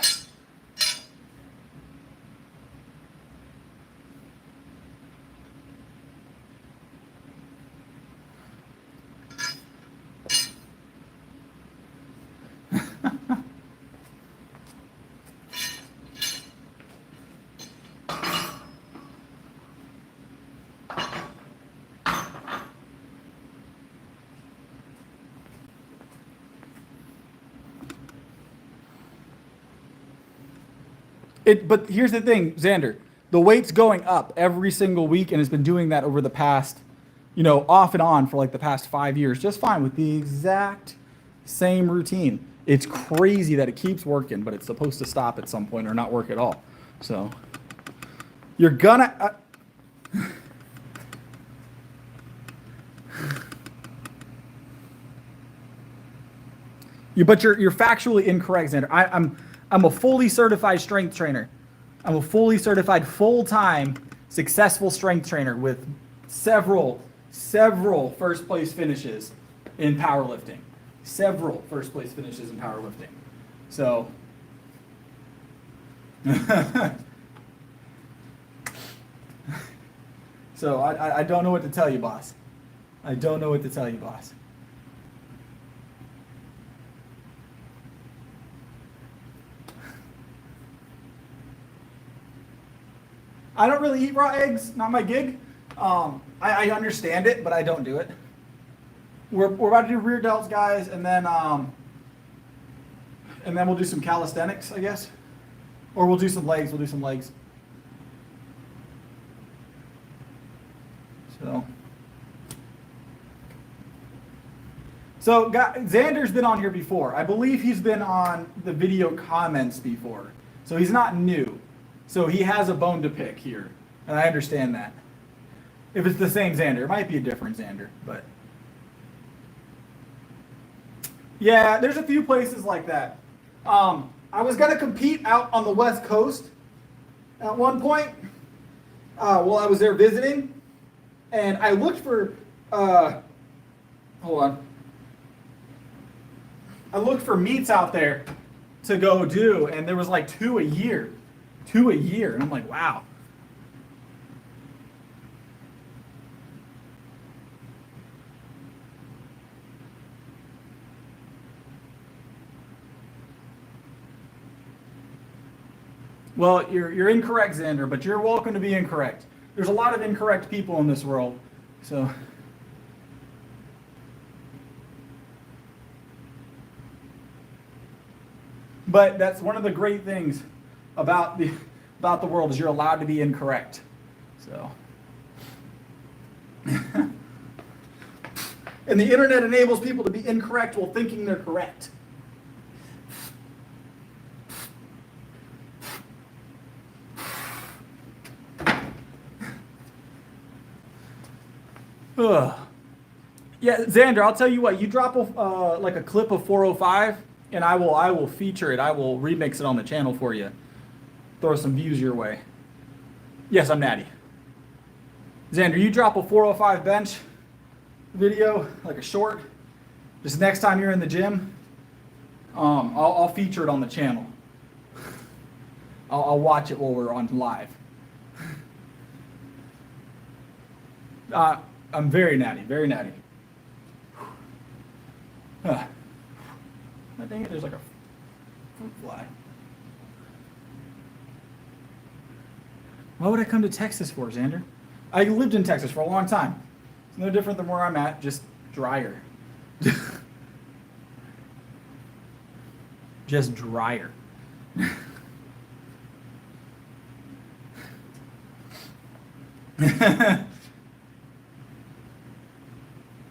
But here's the thing, Xander. The weight's going up every single week and has been doing that over the past, off and on for like the past 5 years, just fine with the exact Same routine. It's crazy that it keeps working, but it's supposed to stop at some point or not work at all. So you're gonna... but you're factually incorrect, Xander. I'm a fully certified strength trainer. I'm a fully certified, full-time, successful strength trainer with several first place finishes in powerlifting. Several first place finishes in powerlifting. So so I don't know what to tell you, boss. I don't know what to tell you, boss. I don't really eat raw eggs, not my gig. I understand it, but I don't do it. We're about to do rear delts, guys, and then we'll do some calisthenics, I guess. Or we'll do some legs, So Xander's been on here before. I believe he's been on the video comments before. So he's not new. So he has a bone to pick here, and I understand that. If it's the same Xander, it might be a different Xander, but yeah, there's a few places like that. I was gonna compete out on the West Coast at one point while I was there visiting, and I looked for hold on. I looked for meets out there to go do, and there was like 2 a year. 2 a year, and I'm like, wow. Well, you're incorrect, Xander, but you're welcome to be incorrect. There's a lot of incorrect people in this world, so. But that's one of the great things about the world is you're allowed to be incorrect. So. And the internet enables people to be incorrect while thinking they're correct. Ugh. Yeah, Xander, I'll tell you what. You drop like a clip of 405, and I will feature it. I will remix it on the channel for you. Throw some views your way. Yes, I'm Natty. Xander, you drop a 405 bench video, like a short. Just next time you're in the gym, I'll feature it on the channel. I'll watch it while we're on live. I'm very natty, very natty. Dang it, there's like a fruit fly. Why would I come to Texas for, Xander? I lived in Texas for a long time. It's no different than where I'm at, just drier. Just drier.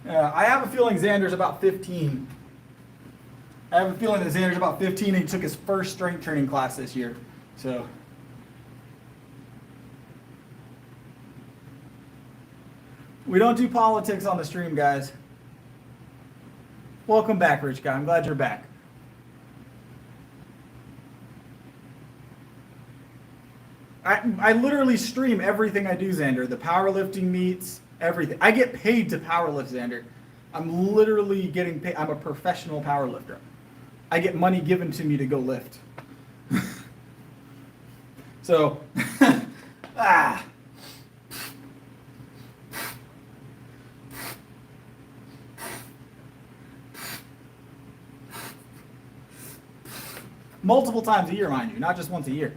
I have a feeling Xander's about 15. I have a feeling that Xander's about 15 and he took his first strength training class this year. So. We don't do politics on the stream, guys. Welcome back, Rich Guy. I'm glad you're back. I literally stream everything I do, Xander. The powerlifting meets, everything. I get paid to powerlift, Xander. I'm literally getting paid. I'm a professional powerlifter. I get money given to me to go lift. So, multiple times a year, mind you, not just once a year.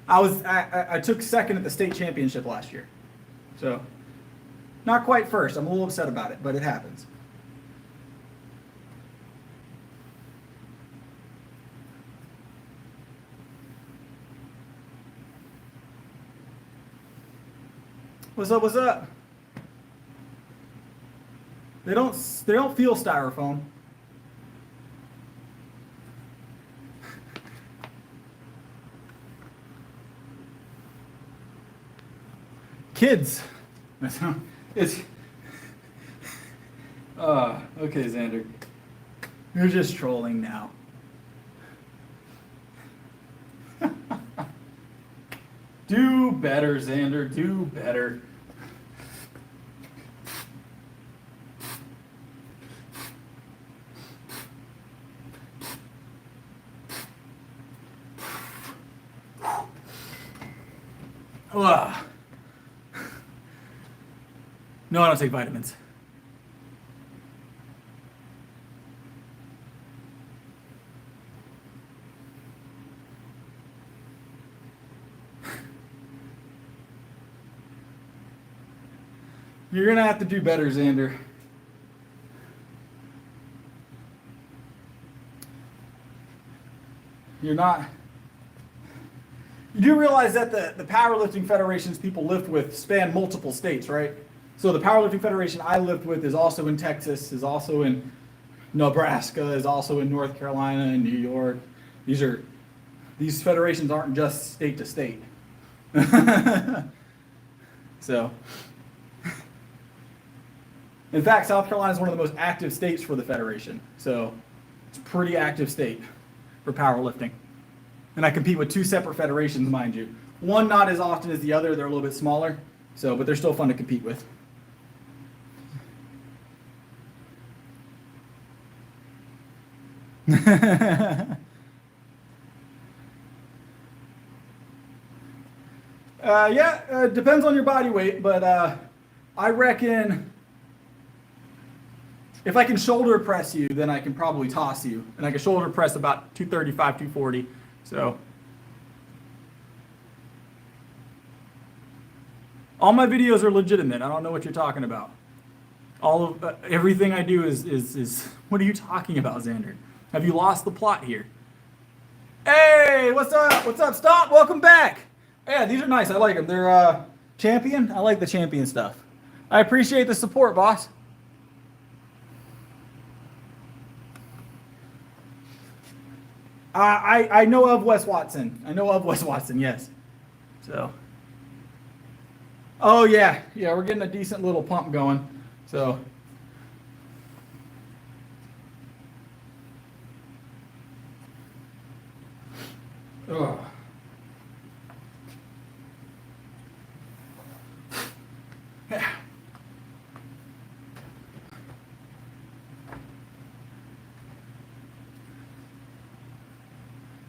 I took second at the state championship last year. So, not quite first. I'm a little upset about it, but it happens. What's up? What's up? They don't feel styrofoam. kids. It's okay, Xander. You're just trolling now. Do better, Xander. Do better. Ugh. No, I don't take vitamins. You're gonna have to do better, Xander. You're not. You do realize that the powerlifting federations people lift with span multiple states, right? So the powerlifting federation I lift with is also in Texas, is also in Nebraska, is also in North Carolina and New York. These federations aren't just state to state. So, in fact, South Carolina is one of the most active states for the federation. So it's a pretty active state for powerlifting. And I compete with two separate federations, mind you. One not as often as the other, they're a little bit smaller, but they're still fun to compete with. Depends on your body weight, but I reckon if I can shoulder press you, then I can probably toss you. And I can shoulder press about 235, 240. So all my videos are legitimate. I don't know what you're talking about. All of everything I do is what are you talking about, Xander? Have you lost the plot here? Hey, what's up? What's up? Stop. Welcome back. Yeah, these are nice. I like them. They're champion. I like the champion stuff. I appreciate the support, boss. I know of Wes Watson. I know of Wes Watson, yes. So. Oh, yeah. Yeah, we're getting a decent little pump going. So. Ugh. Yeah.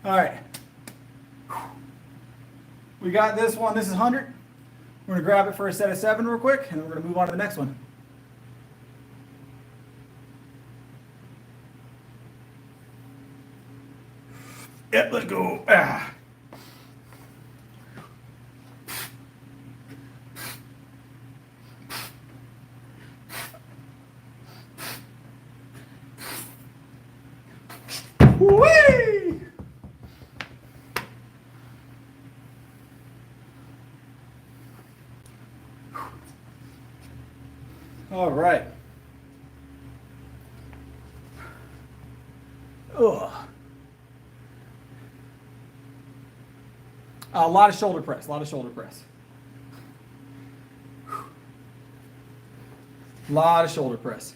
All right. We got this one. This is 100. We're going to grab it for a set of 7 real quick, and then we're going to move on to the next one. Yeah, let's go. Ah. Whee! All right. Ugh. A lot of shoulder press, a lot of shoulder press. A lot of shoulder press.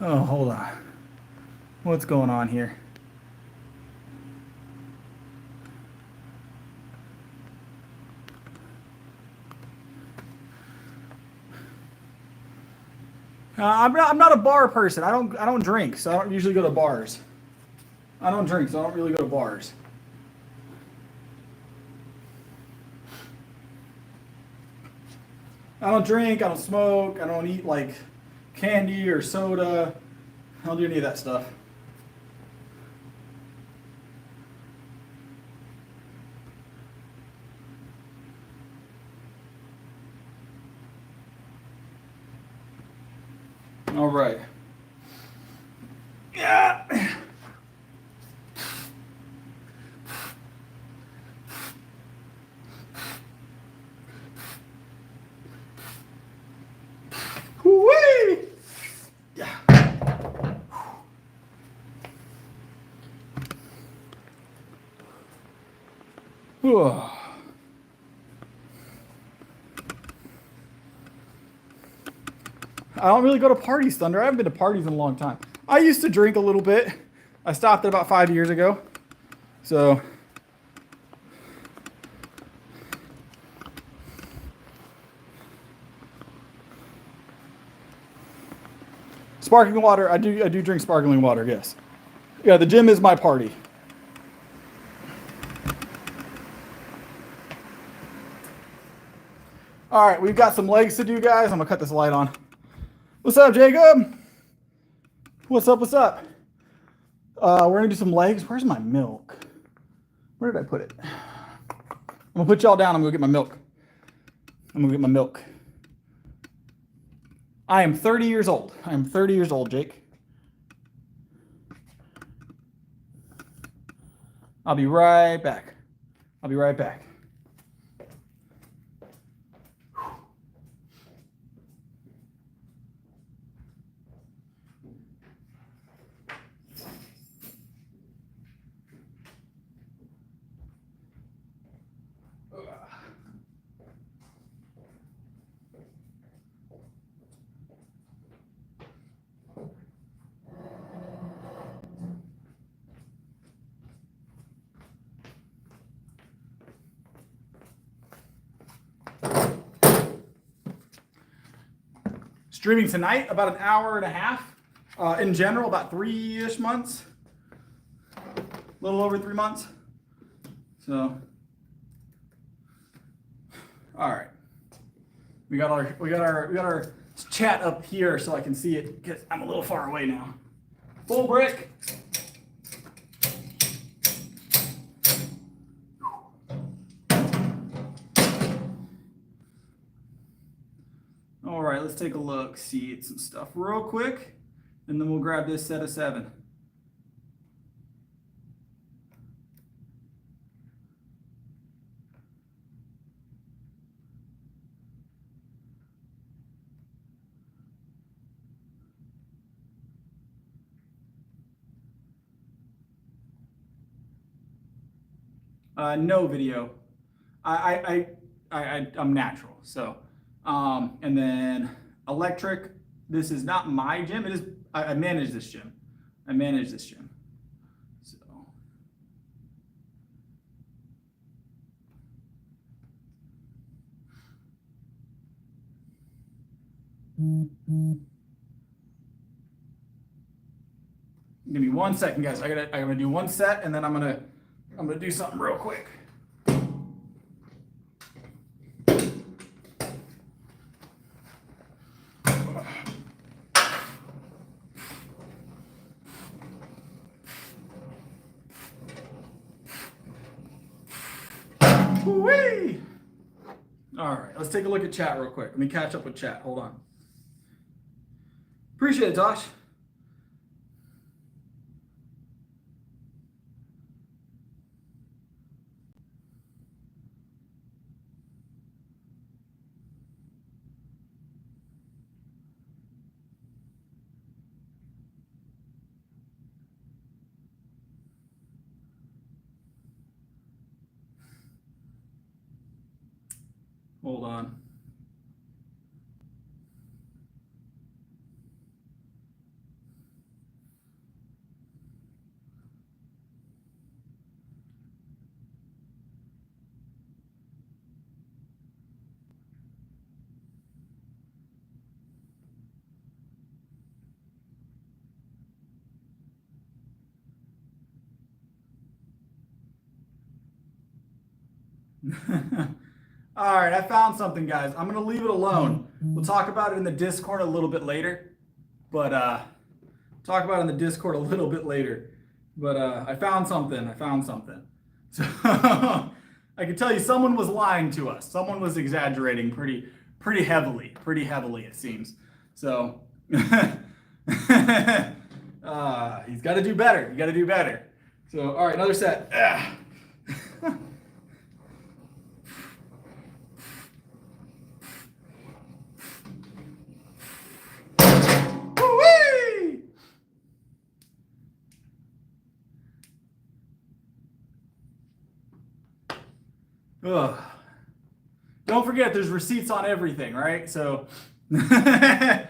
Oh, hold on. What's going on here? I'm not a bar person. I don't drink, so I don't usually go to bars. I don't drink, so I don't really go to bars. I don't drink, I don't smoke, I don't eat like candy or soda. I don't do any of that stuff. All right. Yeah. Whee! Yeah. I don't really go to parties, Thunder. I haven't been to parties in a long time. I used to drink a little bit. I stopped it about 5 years ago. So sparkling water, I do drink sparkling water, yes. Yeah, the gym is my party. All right, we've got some legs to do, guys. I'm gonna cut this light on. What's up, Jacob? What's up, what's up? We're gonna do some legs. Where's my milk? Where did I put it? I'm gonna put y'all down. I'm gonna get my milk. I am 30 years old. I am 30 years old, Jake. I'll be right back. Streaming tonight, about an hour and a half. In general, about 3-ish months. A little over 3 months. So, all right. We got our chat up here so I can see it because I'm a little far away now. Full brick. All right, let's take a look, see at some stuff real quick, and then we'll grab this set of 7. No video. I'm natural, so. And then electric. This is not my gym. It is. I manage this gym. So. Give me 1 second, guys. I'm gonna do 1 set, and then I'm gonna do something real quick. Whee! All right, let's take a look at chat real quick. Let me catch up with chat. Hold on. Appreciate it, Tosh. Hold on. All right, I found something, guys. I'm gonna leave it alone. We'll talk about it in the Discord a little bit later, but I found something. So I can tell you, someone was lying to us. Someone was exaggerating pretty heavily. It seems. So he's got to do better. You got to do better. So all right, another set. Ugh. Don't forget, there's receipts on everything, right? So, I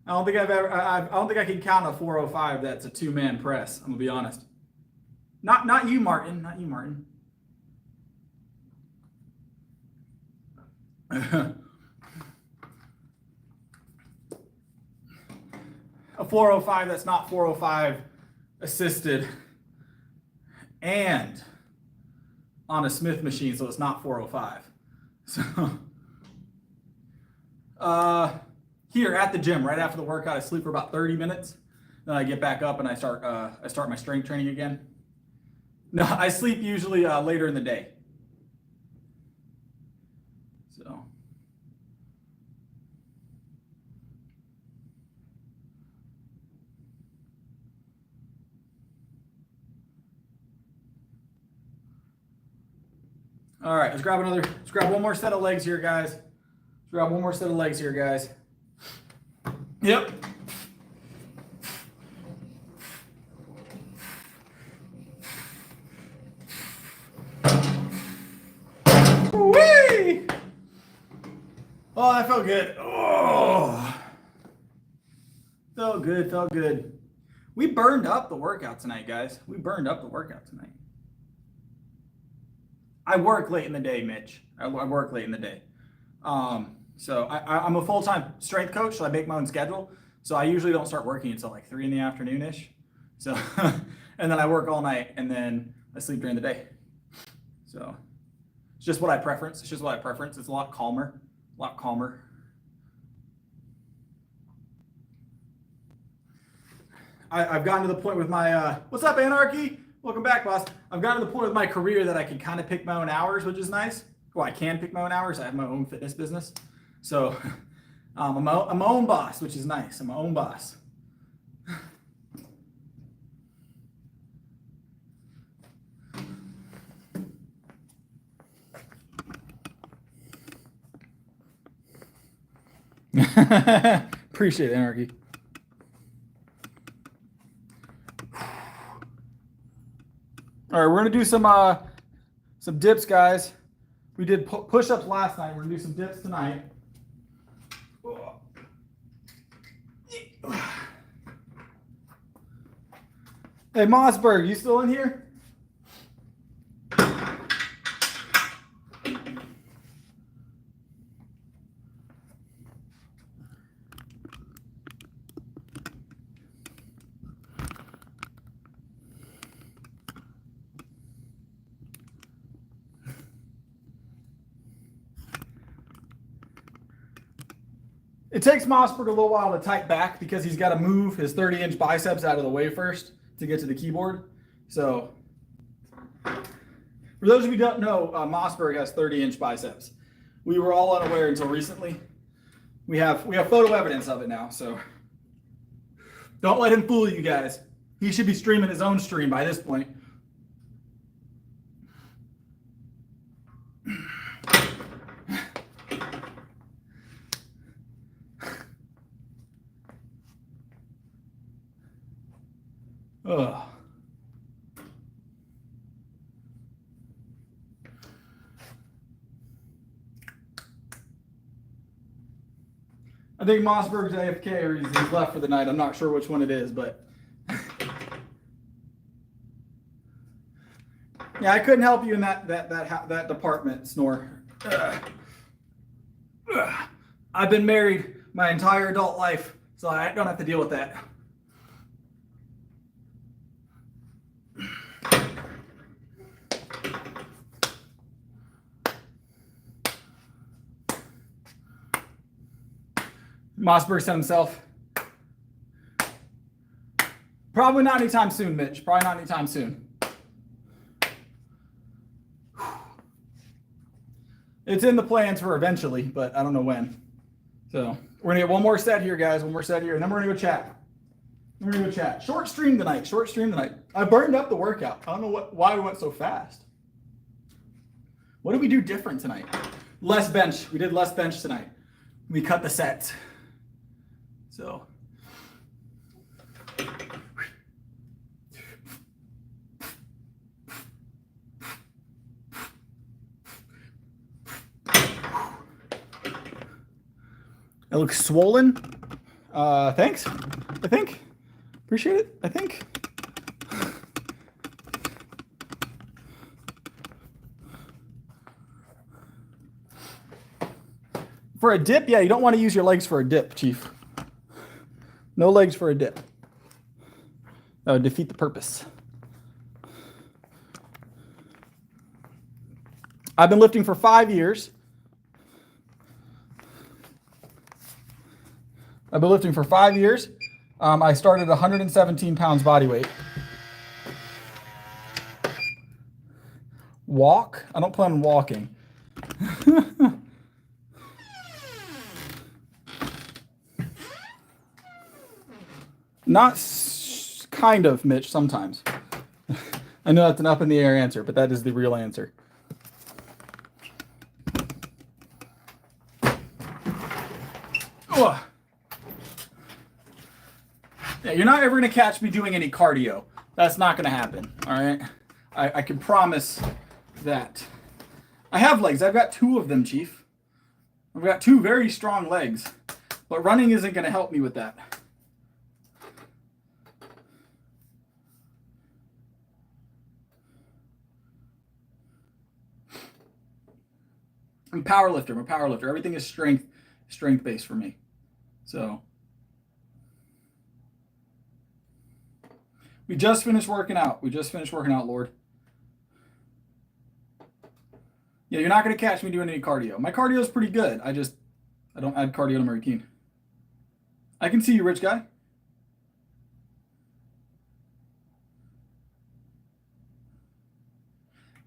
don't think I don't think I can count a 405 that's a two-man press. I'm gonna be honest. Not you, Martin. Not you, Martin. A 405 that's not 405 assisted and on a Smith machine, so it's not 405. So here at the gym, right after the workout, I sleep for about 30 minutes. Then I get back up and I start my strength training again. No, I sleep usually later in the day. So all right, let's grab one more set of legs here, guys. Let's grab one more set of legs here, guys. Yep. Whee! Oh, that felt good. Oh, felt good, felt good. We burned up the workout tonight, guys. We burned up the workout tonight. I work late in the day, Mitch. I work late in the day. So I'm a full-time strength coach, so I make my own schedule. So I usually don't start working until like 3 in the afternoon-ish. So, and then I work all night, and then I sleep during the day. So it's just what I preference. It's just what I preference. It's a lot calmer, a lot calmer. I've gotten to the point with my, what's up, Anarchy? Welcome back, boss. I've gotten to the point with my career that I can kind of pick my own hours, which is nice. Well, I can pick my own hours. I have my own fitness business. So I'm my own boss, which is nice. I'm my own boss. Appreciate it, Anarchy. All right, we're gonna do some dips, guys. We did push-ups last night. We're gonna do some dips tonight. Hey, Mossberg, you still in here? It takes Mossberg a little while to type back because he's got to move his 30-inch biceps out of the way first to get to the keyboard. So for those of you who don't know, Mossberg has 30-inch biceps. We were all unaware until recently. We have photo evidence of it now, so don't let him fool you guys. He should be streaming his own stream by this point. Ugh. I think Mossberg's AFK or he's left for the night. I'm not sure which one it is, but yeah, I couldn't help you in that department, Snore. I've been married my entire adult life, so I don't have to deal with that. Mossberg said himself, probably not anytime soon, Mitch. Probably not anytime soon. It's in the plans for eventually, but I don't know when. So we're gonna get one more set here, guys. One more set here, and then we're gonna go chat. We're gonna go chat. Short stream tonight. Short stream tonight. I burned up the workout. I don't know why we went so fast. What did we do different tonight? Less bench. We did less bench tonight. We cut the sets. So It looks swollen. Thanks. I think. Appreciate it. I think. For a dip, yeah, you don't want to use your legs for a dip, Chief. No legs for a dip. That would defeat the purpose. I've been lifting for 5 years. I've been lifting for 5 years. I started 117 pounds body weight. Walk? I don't plan on walking. Not kind of, Mitch, sometimes. I know that's an up in the air answer, but that is the real answer. Ugh. Yeah, you're not ever going to catch me doing any cardio. That's not going to happen, all right? I can promise that. I have legs. I've got 2 of them, Chief. I've got 2 very strong legs, but running isn't going to help me with that. I'm a powerlifter. I'm a powerlifter. Everything is strength based for me. So we just finished working out. Lord. Yeah, you're not going to catch me doing any cardio. My cardio is pretty good. I don't add cardio to my routine. I can see you, rich guy.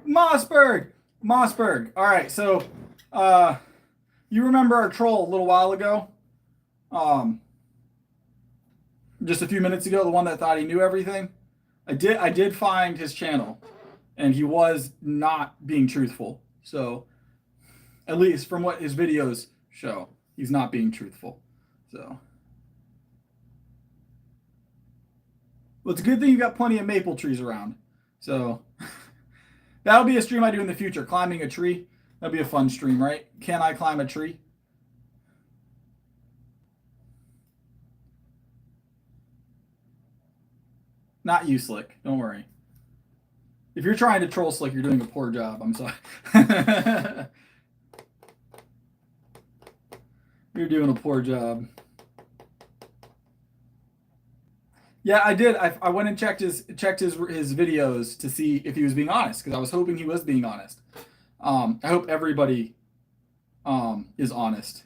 Mossberg. All right, so you remember our troll a little while ago? Just a few minutes ago, the one that thought he knew everything. I did find his channel, and he was not being truthful. So, at least from what his videos show, he's not being truthful. So, well, it's a good thing you got plenty of maple trees around. So, that'll be a stream I do in the future. Climbing a tree. That'll be a fun stream, right? Can I climb a tree? Not you, Slick. Don't worry. If you're trying to troll Slick, you're doing a poor job. I'm sorry. You're doing a poor job. Yeah, I did. I went and checked his videos to see if he was being honest, because I was hoping he was being honest. I hope everybody is honest,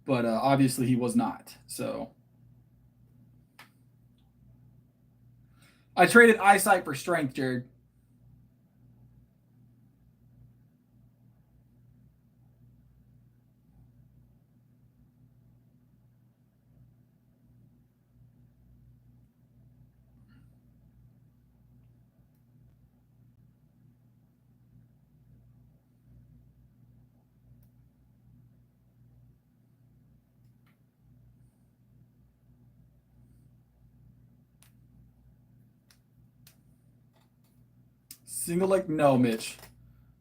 but obviously he was not. So I traded eyesight for strength, Jared. Single leg? No, Mitch.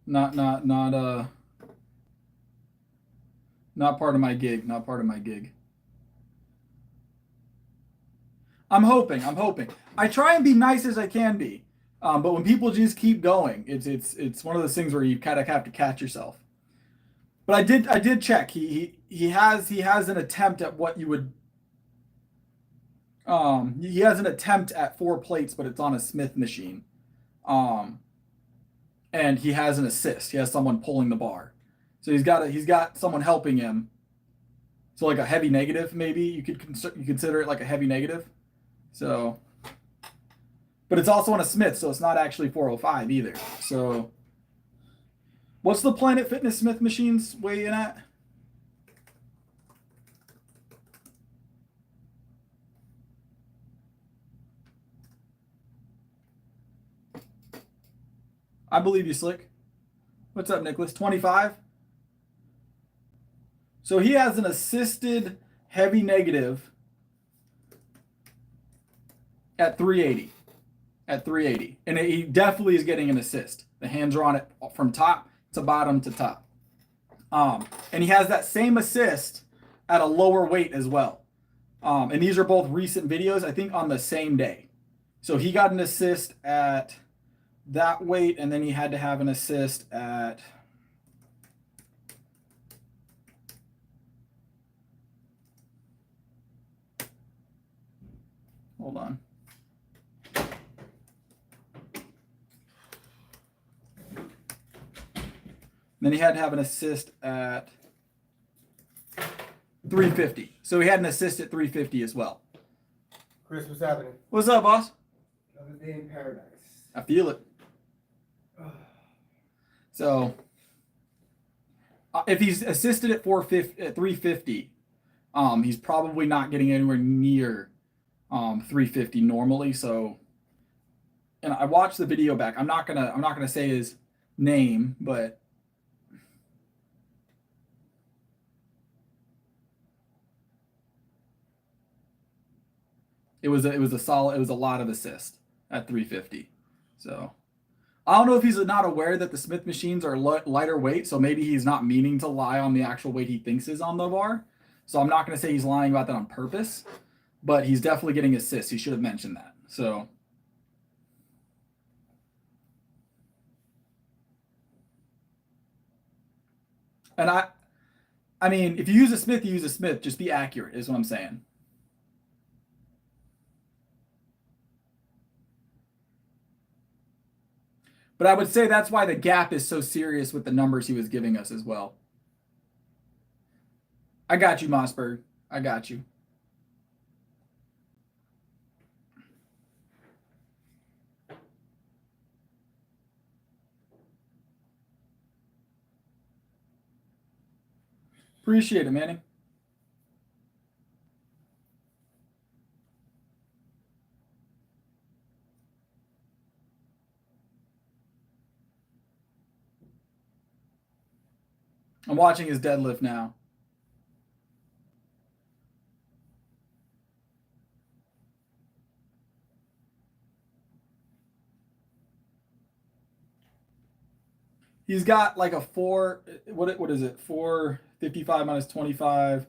Not part of my gig. Not part of my gig. I'm hoping. I try and be nice as I can be, but when people just keep going, it's one of those things where you kind of have to catch yourself. But I did check. He has an attempt at what you would. He has an attempt at 4 plates, but it's on a Smith machine. And he has an assist. He has someone pulling the bar, so he's got someone helping him. So like a heavy negative, maybe you consider it like a heavy negative. So, but it's also on a Smith, so it's not actually 405 either. So, what's the Planet Fitness Smith machines weigh in at? I believe you, Slick. What's up, Nicholas? 25? So he has an assisted heavy negative at 380. At 380. And he definitely is getting an assist. The hands are on it from top to bottom to top. And he has that same assist at a lower weight as well. And these are both recent videos, I think on the same day. So he got an assist at that weight, and then he had to have an assist at hold on. Then he had to have an assist at 350. So he had an assist at 350 as well. Chris, what's happening? What's up, boss? Another day in paradise. I feel it. So if he's assisted at 350, he's probably not getting anywhere near 350 normally. So, and I watched the video back. I'm not gonna say his name, but it was a lot of assist at 350. So I don't know if he's not aware that the Smith machines are lighter weight, so maybe he's not meaning to lie on the actual weight he thinks is on the bar. So I'm not going to say he's lying about that on purpose, but he's definitely getting assists. He should have mentioned that. So and I mean, if you use a Smith, you use a Smith. Just be accurate is what I'm saying. But I would say that's why the gap is so serious with the numbers he was giving us as well. I got you, Mossberg. I got you. Appreciate it, Manny. I'm watching his deadlift now. He's got like a what is it? 455 minus 25.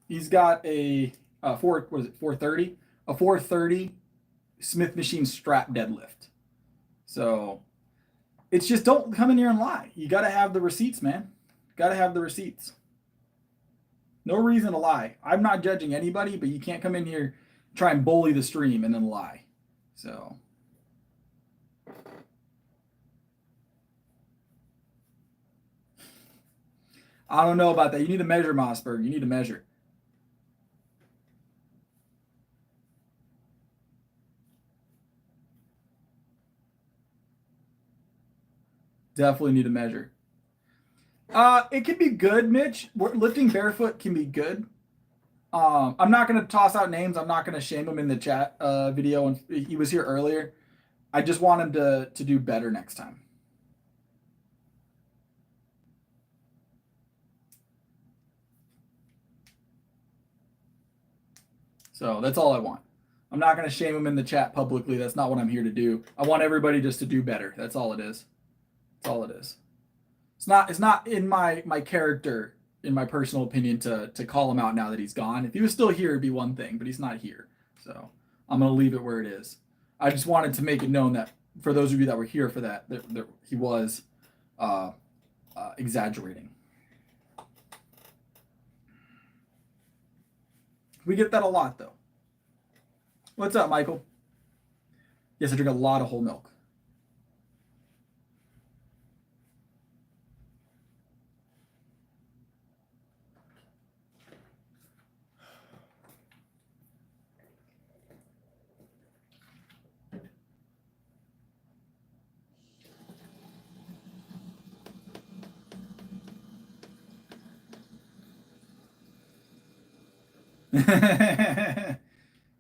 He's got a 430? A 430 Smith machine strap deadlift. So it's just don't come in here and lie. You got to have the receipts, man. Got to have the receipts. No reason to lie. I'm not judging anybody, but you can't come in here, try and bully the stream and then lie. So I don't know about that. You need to measure, Mossberg. You need to measure. Definitely need to measure. It can be good, Mitch. Lifting barefoot can be good. I'm not going to toss out names. I'm not going to shame him in the chat video. And he was here earlier. I just want him to do better next time. So that's all I want. I'm not going to shame him in the chat publicly. That's not what I'm here to do. I want everybody just to do better. That's all it is. That's all it is. It's not in my character, in my personal opinion, to call him out now that he's gone. If he was still here, it'd be one thing, but he's not here. So I'm going to leave it where it is. I just wanted to make it known that for those of you that were here for that he was exaggerating. We get that a lot, though. What's up, Michael? Yes, I drink a lot of whole milk.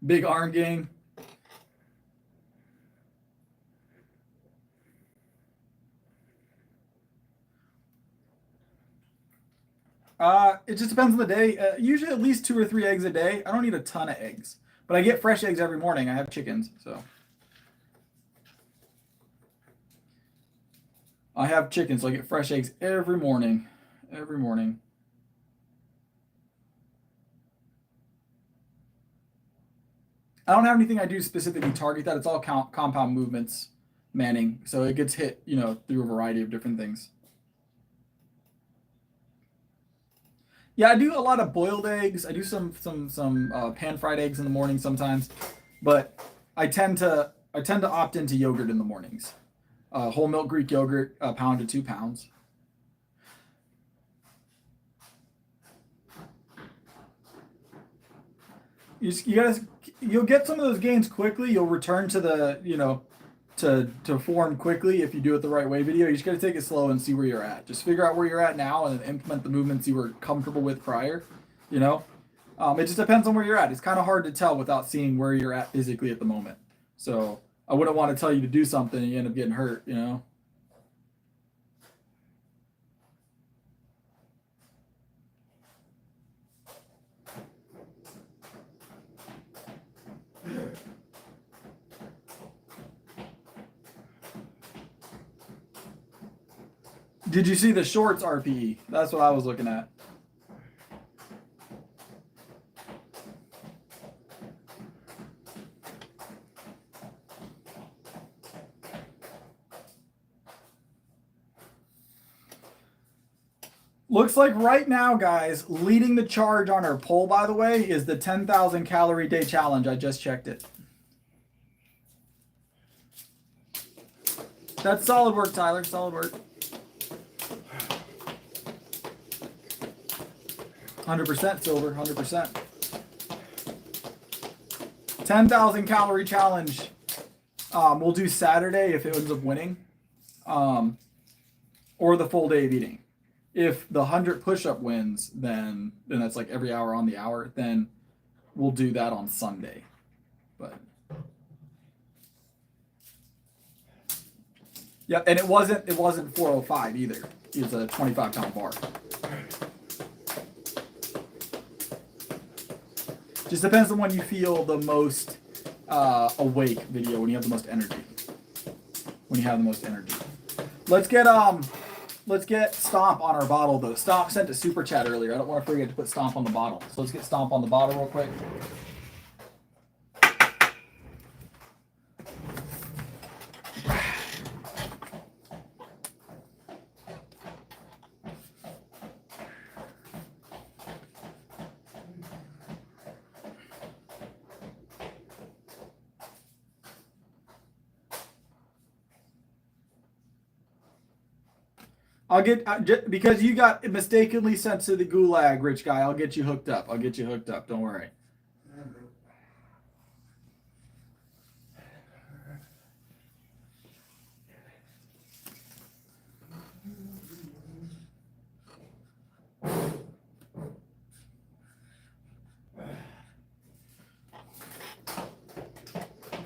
Big arm gang. It just depends on the day. Usually at least 2 or 3 eggs a day. I don't need a ton of eggs, but I get fresh eggs every morning. I have chickens, so I have chickens, so I get fresh eggs every morning. Every morning. I don't have anything I do specifically target that. It's all compound movements, Manning. So it gets hit, you know, through a variety of different things. Yeah, I do a lot of boiled eggs. I do some pan fried eggs in the morning sometimes, but I tend to opt into yogurt in the mornings. Whole milk Greek yogurt, a pound to 2 pounds. You'll get some of those gains quickly. You'll return to the, you know, to form quickly if you do it the right way video. You just got to take it slow and see where you're at. Just figure out where you're at now and implement the movements you were comfortable with prior, you know. It just depends on where you're at. It's kind of hard to tell without seeing where you're at physically at the moment. So I wouldn't want to tell you to do something and you end up getting hurt, you know. Did you see the shorts RPE? That's what I was looking at. Looks like right now, guys, leading the charge on our poll, by the way, is the 10,000 calorie day challenge. I just checked it. That's solid work, Tyler. Solid work. 100% silver, 100%. 10,000 calorie challenge. We'll do Saturday if it ends up winning, or the full day of eating. If the 100 push-up wins, then that's like every hour on the hour. Then we'll do that on Sunday. But yeah, and it wasn't 405 either. It's a 25-pound bar. Just depends on when you feel the most awake video, when you have the most energy. When you have the most energy. Let's get Stomp on our bottle though. Stomp sent a super chat earlier. I don't want to forget to put Stomp on the bottle. So let's get Stomp on the bottle real quick. I'll get, because you got mistakenly sent to the gulag, rich guy. I'll get you hooked up. I'll get you hooked up. Don't worry.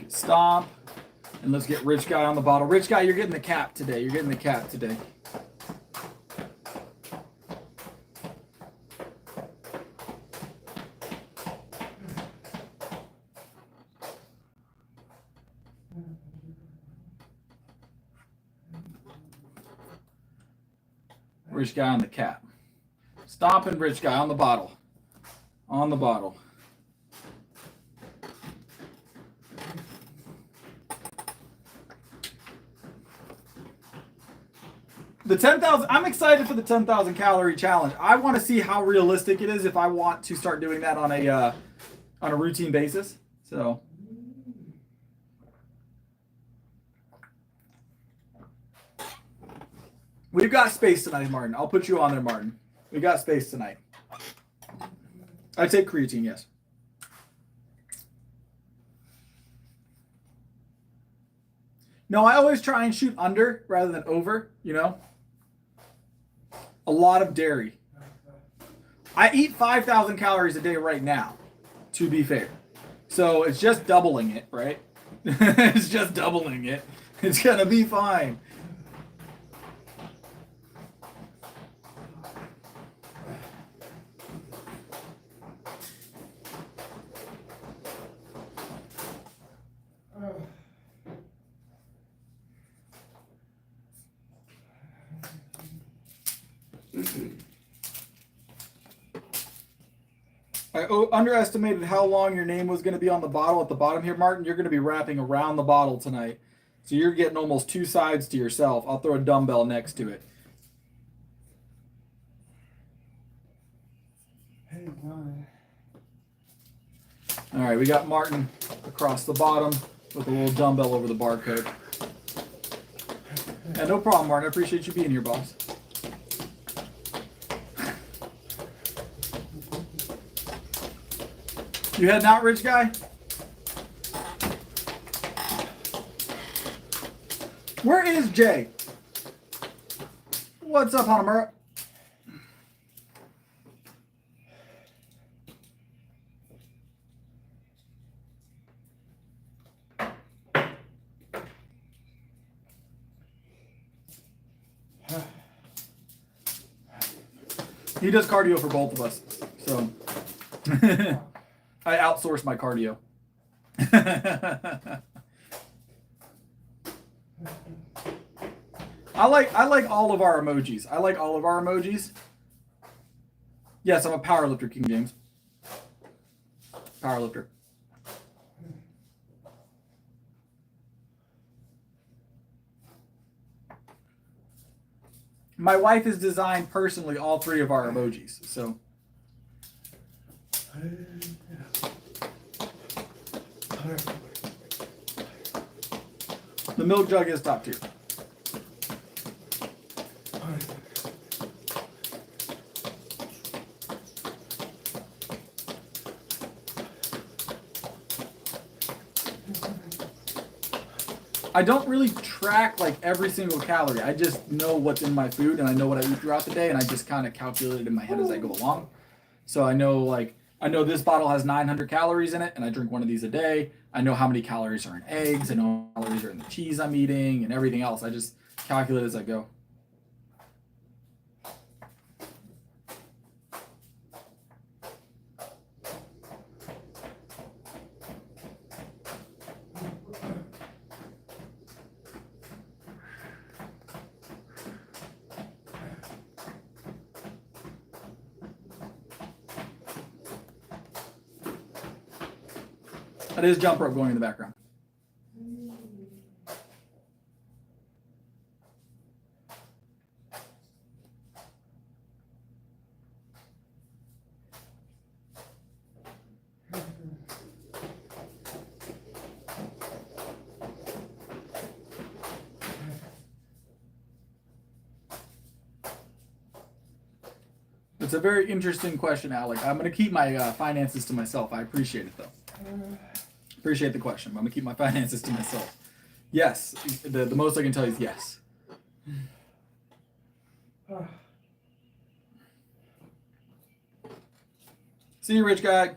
Stomp. And let's get rich guy on the bottle. Rich guy, you're getting the cap today. You're getting the cap today. Rich guy on the cap. Stomping rich guy on the bottle. On the bottle. The 10,000, I'm excited for the 10,000 calorie challenge. I want to see how realistic it is if I want to start doing that on a routine basis. So we've got space tonight, Martin. I'll put you on there, Martin. We got space tonight. I take creatine, yes. No, I always try and shoot under rather than over, you know. A lot of dairy. I eat 5,000 calories a day right now, to be fair. So it's just doubling it, right? It's just doubling it. It's going to be fine. I underestimated how long your name was going to be on the bottle at the bottom here, Martin. You're going to be wrapping around the bottle tonight. So you're getting almost 2 sides to yourself. I'll throw a dumbbell next to it. Hey, God. All right, we got Martin across the bottom with a little dumbbell over the barcode. Yeah, no problem, Martin. I appreciate you being here, boss. You heading out, rich guy? Where is Jay? What's up, Hanamura? He does cardio for both of us, so I outsource my cardio. I like all of our emojis. I like all of our emojis. Yes, I'm a powerlifter, King James. Powerlifter. My wife has designed personally all 3 of our emojis, so. The milk jug is top tier. I don't really track like every single calorie. I just know what's in my food and I know what I eat throughout the day and I just kind of calculate it in my head as I go along. So I know this bottle has 900 calories in it and I drink one of these a day. I know how many calories are in eggs. I know how many calories are in the cheese I'm eating and everything else. I just calculate as I go. That is jump rope going in the background. It's a very interesting question, Alec. I'm going to keep my finances to myself. I appreciate it, though. Appreciate the question. I'm going to keep my finances to myself. Yes. The most I can tell you is yes. See you, rich guy.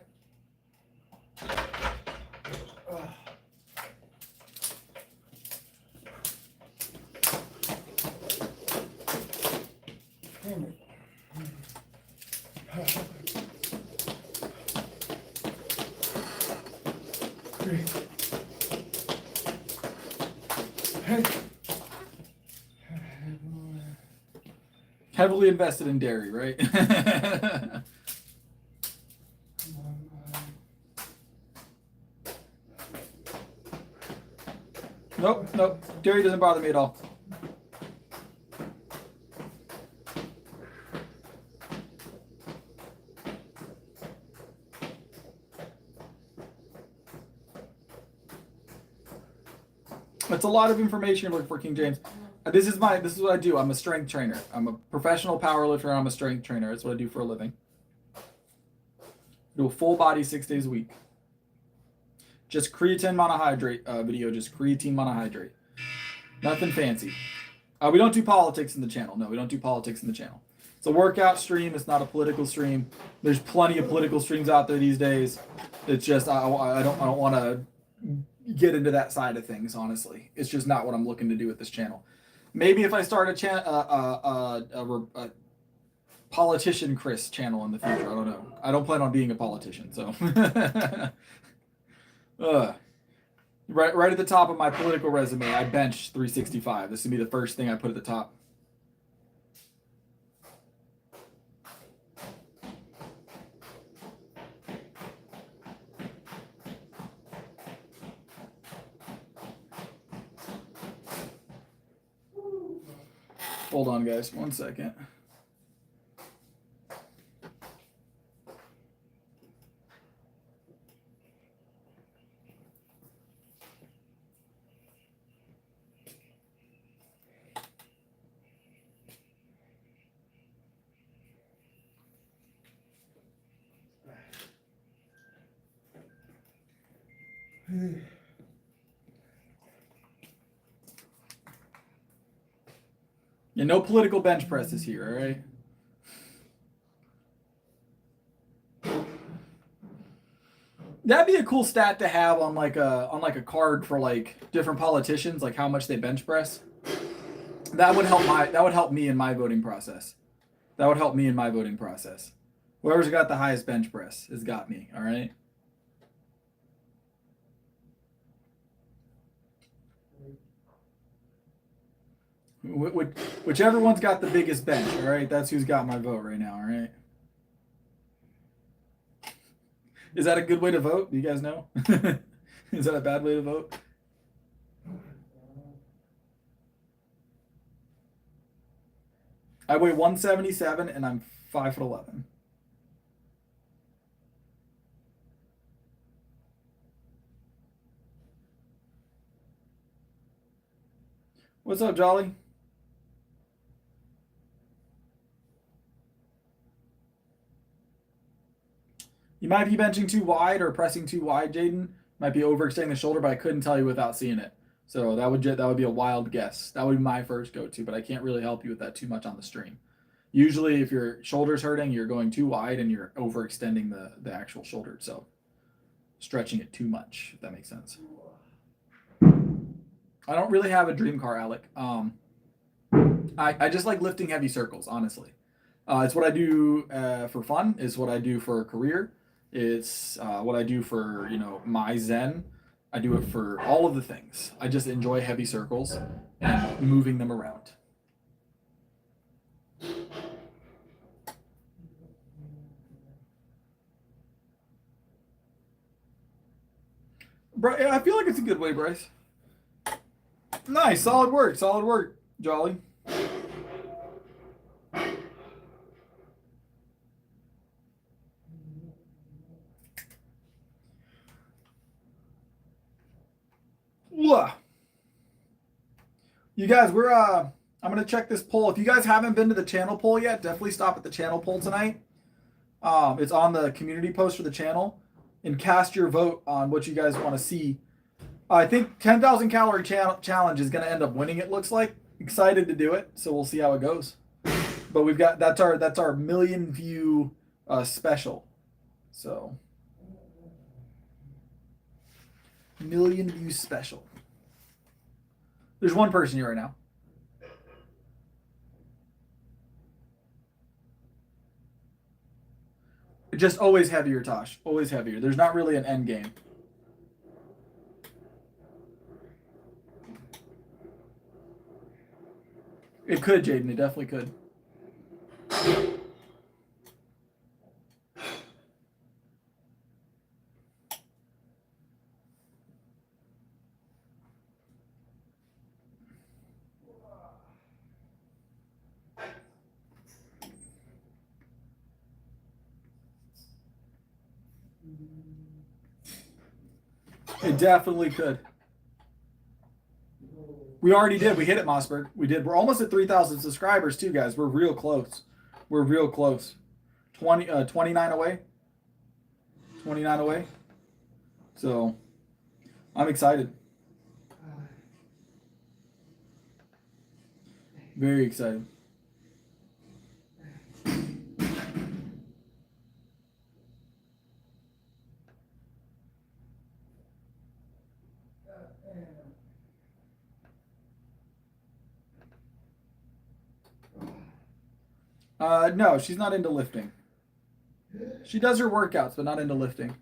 Damn it. Heavily invested in dairy, right? Nope. Dairy doesn't bother me at all. That's a lot of information you're looking for, King James. This is what I do. I'm a strength trainer. I'm a professional powerlifter. I'm a strength trainer. That's what I do for a living. I do a full body 6 days a week. Just creatine monohydrate video. Just creatine monohydrate. Nothing fancy. We don't do politics in the channel. No, we don't do politics in the channel. It's a workout stream. It's not a political stream. There's plenty of political streams out there these days. It's just I don't want to get into that side of things, honestly. It's just not what I'm looking to do with this channel. Maybe if I start a politician Chris channel in the future, I don't know. I don't plan on being a politician, so. Right at the top of my political resume, I bench 365. This would be the first thing I put at the top. Hold on, guys. 1 second. Yeah, no political bench presses here, all right? That'd be a cool stat to have on like a card for like different politicians, like how much they bench press. That would help me in my voting process. That would help me in my voting process. Whoever's got the highest bench press has got me, all right? Whichever one's got the biggest bench, all right? That's who's got my vote right now, all right? Is that a good way to vote? Do you guys know? Is that a bad way to vote? I weigh 177 and I'm 5'11". What's up, Jolly? You might be benching too wide or pressing too wide, Jaden. Might be overextending the shoulder, but I couldn't tell you without seeing it. So that would be a wild guess. That would be my first go-to, but I can't really help you with that too much on the stream. Usually, if your shoulder's hurting, you're going too wide and you're overextending the actual shoulder itself. Stretching it too much, if that makes sense. I don't really have a dream car, Alec. I just like lifting heavy circles, honestly. It's what I do for fun. It's what I do for a career. It's what I do for, my zen. I do it for all of the things. I just enjoy heavy circles and moving them around. I feel like it's a good way, Bryce. Nice, solid work, Jolly. You guys, I'm gonna check this poll. If you guys haven't been to the channel poll yet, definitely stop at the channel poll tonight. It's on the community post for the channel, and cast your vote on what you guys want to see. I think 10,000 calorie challenge is gonna end up winning. It looks like. Excited to do it, so we'll see how it goes. But we've got that's our million view special. So million view special. There's one person here right now. Just always heavier, Tosh. Always heavier. There's not really an end game. It could, Jaden. It definitely could. It definitely could. We already did. We hit it, Mossberg. We did. We're almost at 3,000 subscribers too, guys. We're real close. We're real close. 29 away. 29 away. So, I'm excited. Very excited. No, she's not into lifting. She does her workouts, but not into lifting.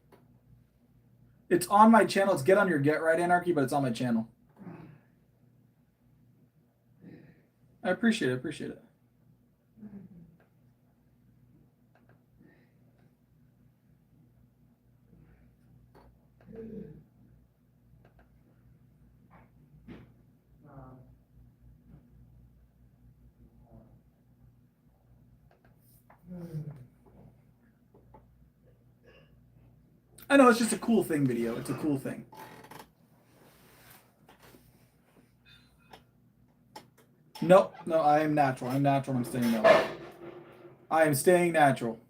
It's on my channel. It's Get On Your Get Right Anarchy, but it's on my channel. I appreciate it. Appreciate it. I know it's just a cool thing video. It's a cool thing. No, I am natural. I'm natural. I'm staying that way. I am staying natural.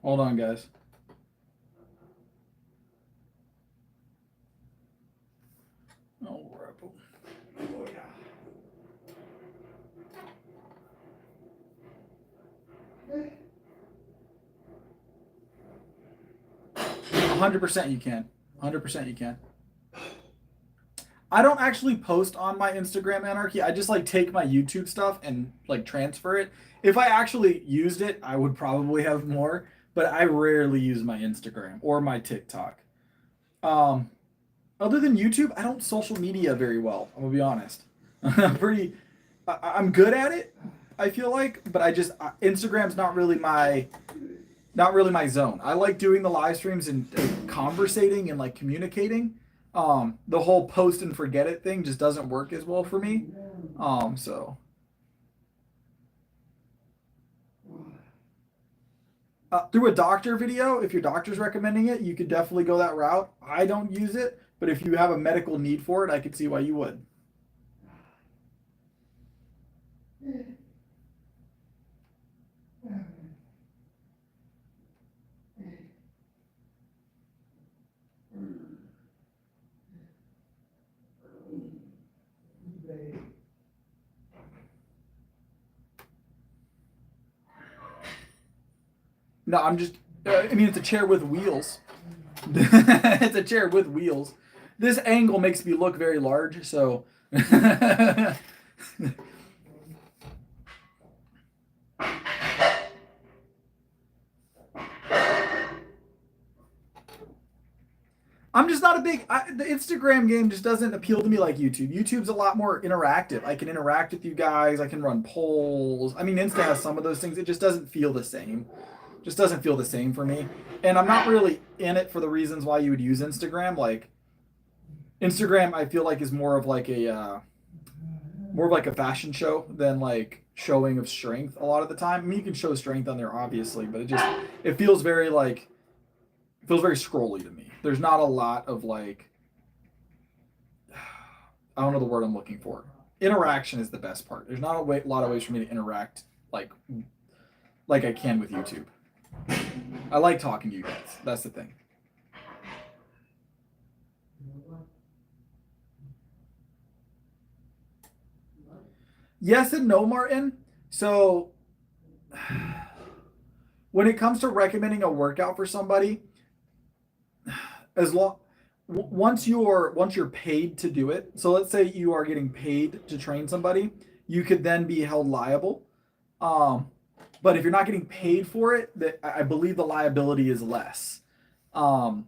Hold on, guys. Oh, rebel. Oh, yeah. 100% you can. 100% you can. I don't actually post on my Instagram Anarchy. I just like take my YouTube stuff and like transfer it. If I actually used it, I would probably have more, but I rarely use my Instagram or my TikTok. Other than YouTube, I don't social media very well. I'm gonna be honest. I'm good at it, I feel like, but Instagram's not really my zone. I like doing the live streams and conversating and like communicating. The whole post and forget it thing just doesn't work as well for me. So through a doctor video, if your doctor's recommending it, you could definitely go that route. I don't use it, but if you have a medical need for it, I could see why you would. No, I'm just, it's a chair with wheels. It's a chair with wheels. This angle makes me look very large, so. I'm just not a big, the Instagram game just doesn't appeal to me like YouTube. YouTube's a lot more interactive. I can interact with you guys. I can run polls. I mean, Insta has some of those things. It just doesn't feel the same. Just doesn't feel the same for me. And I'm not really in it for the reasons why you would use Instagram. Like, Instagram, I feel like is more of like a fashion show than like showing of strength a lot of the time. I mean, you can show strength on there, obviously, but it feels very like, it feels very scrolly to me. There's not a lot of like, I don't know the word I'm looking for. Interaction is the best part. There's not a lot of ways for me to interact like I can with YouTube. I like talking to you guys. That's the thing. Yes and no, Martin. So when it comes to recommending a workout for somebody, once you're paid to do it, so let's say you are getting paid to train somebody, you could then be held liable. But if you're not getting paid for it, I believe the liability is less. So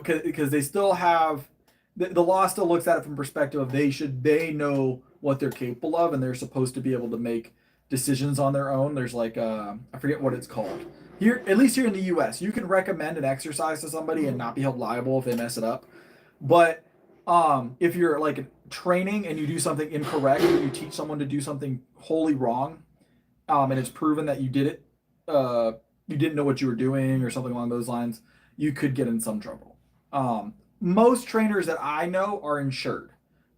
because they still have the law still looks at it from perspective of they know what they're capable of, and they're supposed to be able to make decisions on their own. There's like I forget what it's called. Here, at least here in the US, you can recommend an exercise to somebody and not be held liable if they mess it up. But if you're like training and you do something incorrect, or you teach someone to do something wholly wrong, and it's proven that you did it, you didn't know what you were doing or something along those lines, you could get in some trouble. Most trainers that I know are insured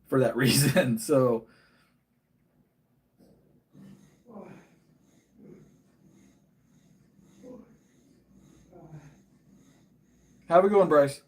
for that reason. So how we going, Bryce?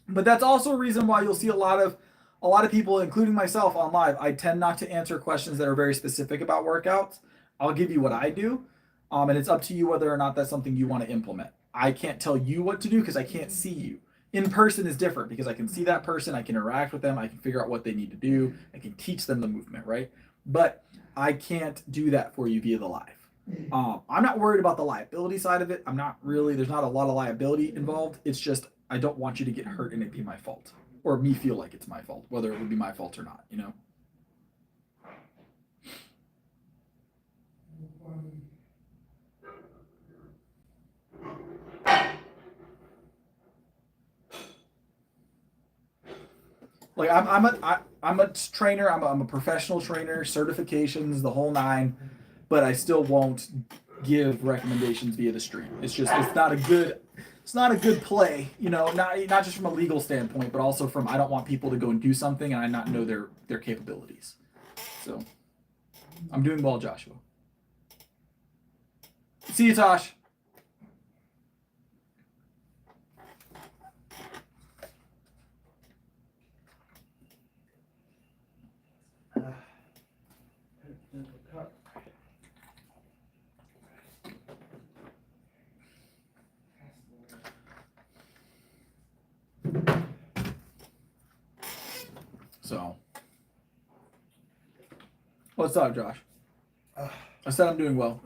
But that's also a reason why you'll see a lot of people, including myself, on live. I tend not to answer questions that are very specific about workouts. I'll give you what I do, and it's up to you whether or not that's something you want to implement. I can't tell you what to do because I can't see you. In person is different because I can see that person, I can interact with them, I can figure out what they need to do, I can teach them the movement, right? But I can't do that for you via the live. I'm not worried about the liability side of it. There's not a lot of liability involved. It's just, I don't want you to get hurt and it be my fault. Or me feel like it's my fault, whether it would be my fault or not, you know? Like I'm a trainer. I'm a professional trainer, certifications, the whole nine, but I still won't give recommendations via the stream. It's not a good play, you know, not just from a legal standpoint, but also from, I don't want people to go and do something and I not know their capabilities. So I'm doing well, Joshua. See you, Tosh. So, what's up, Josh? I said I'm doing well.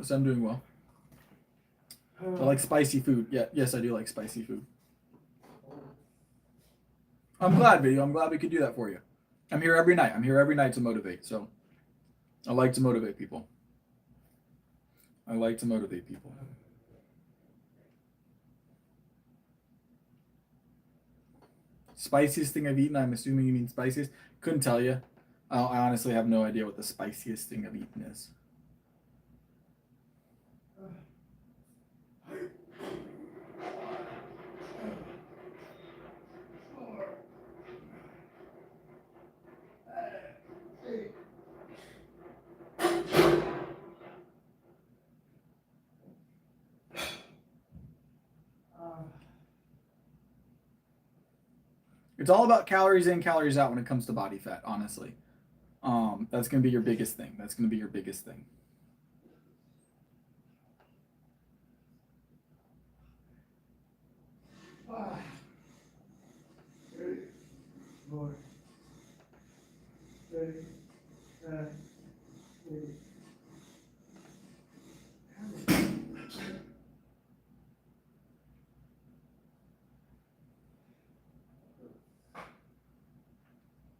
I like spicy food. Yeah, yes, I do like spicy food. I'm glad, video. I'm glad we could do that for you. I'm here every night to motivate. So, I like to motivate people. Spiciest thing I've eaten, I'm assuming you mean spiciest. Couldn't tell you. I honestly have no idea what the spiciest thing I've eaten is. It's all about calories in, calories out when it comes to body fat, honestly. That's going to be your biggest thing.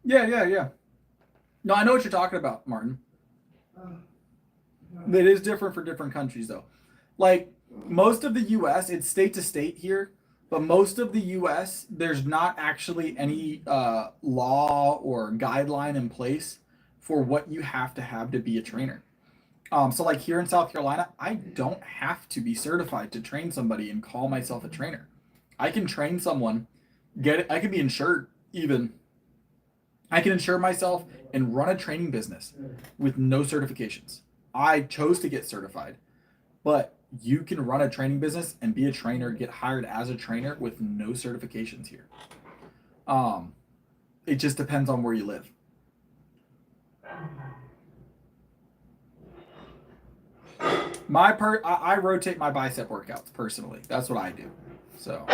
Yeah. No, I know what you're talking about, Martin. It is different for different countries, though. Like, most of the U.S., it's state to state here, but most of the U.S., there's not actually any law or guideline in place for what you have to be a trainer. So like here in South Carolina, I don't have to be certified to train somebody and call myself a trainer. I can train someone, I can be insured even. I can insure myself and run a training business with no certifications. I chose to get certified, but you can run a training business and be a trainer, get hired as a trainer with no certifications here. It just depends on where you live. I rotate my bicep workouts personally. That's what I do. So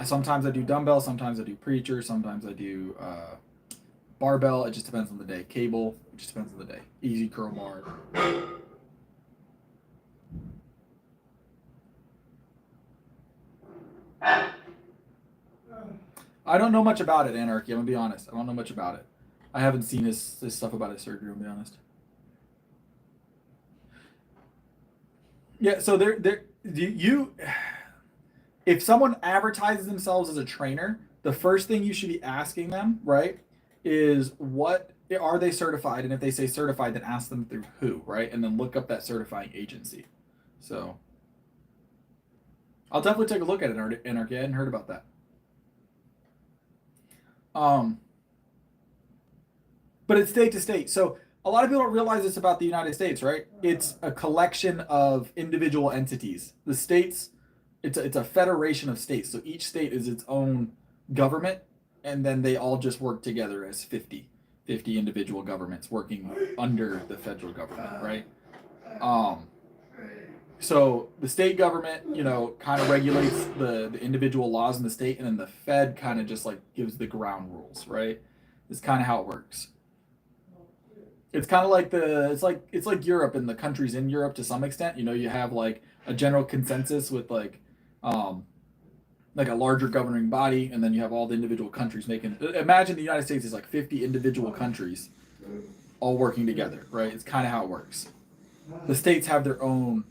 sometimes I do dumbbell, sometimes I do preacher, sometimes I do barbell. It just depends on the day. Cable, it just depends on the day. Easy curl bar. I don't know much about it, Anarchy. I'm gonna be honest. I don't know much about it. I haven't seen this stuff about his surgery. I'm gonna be honest. Yeah. So if someone advertises themselves as a trainer, the first thing you should be asking them, right, is what are they certified? And if they say certified, then ask them through who, right? And then look up that certifying agency. So I'll definitely take a look at it, Anarchy. I hadn't heard about that. But it's state to state. So a lot of people don't realize this about the United States, right? It's a collection of individual entities. The states, it's a federation of states. So each state is its own government. and then they all just work together as 50 individual governments working under the federal government, right? So the state government, kind of regulates the individual laws in the state, and then the Fed kind of just like gives the ground rules, right? It's kind of how it works. It's kind of like it's like Europe and the countries in Europe to some extent. You have like a general consensus with um, like a larger governing body, and then you have all the individual countries making. Imagine the United States is like 50 individual countries all working together, right? It's kind of how it works. The states have their own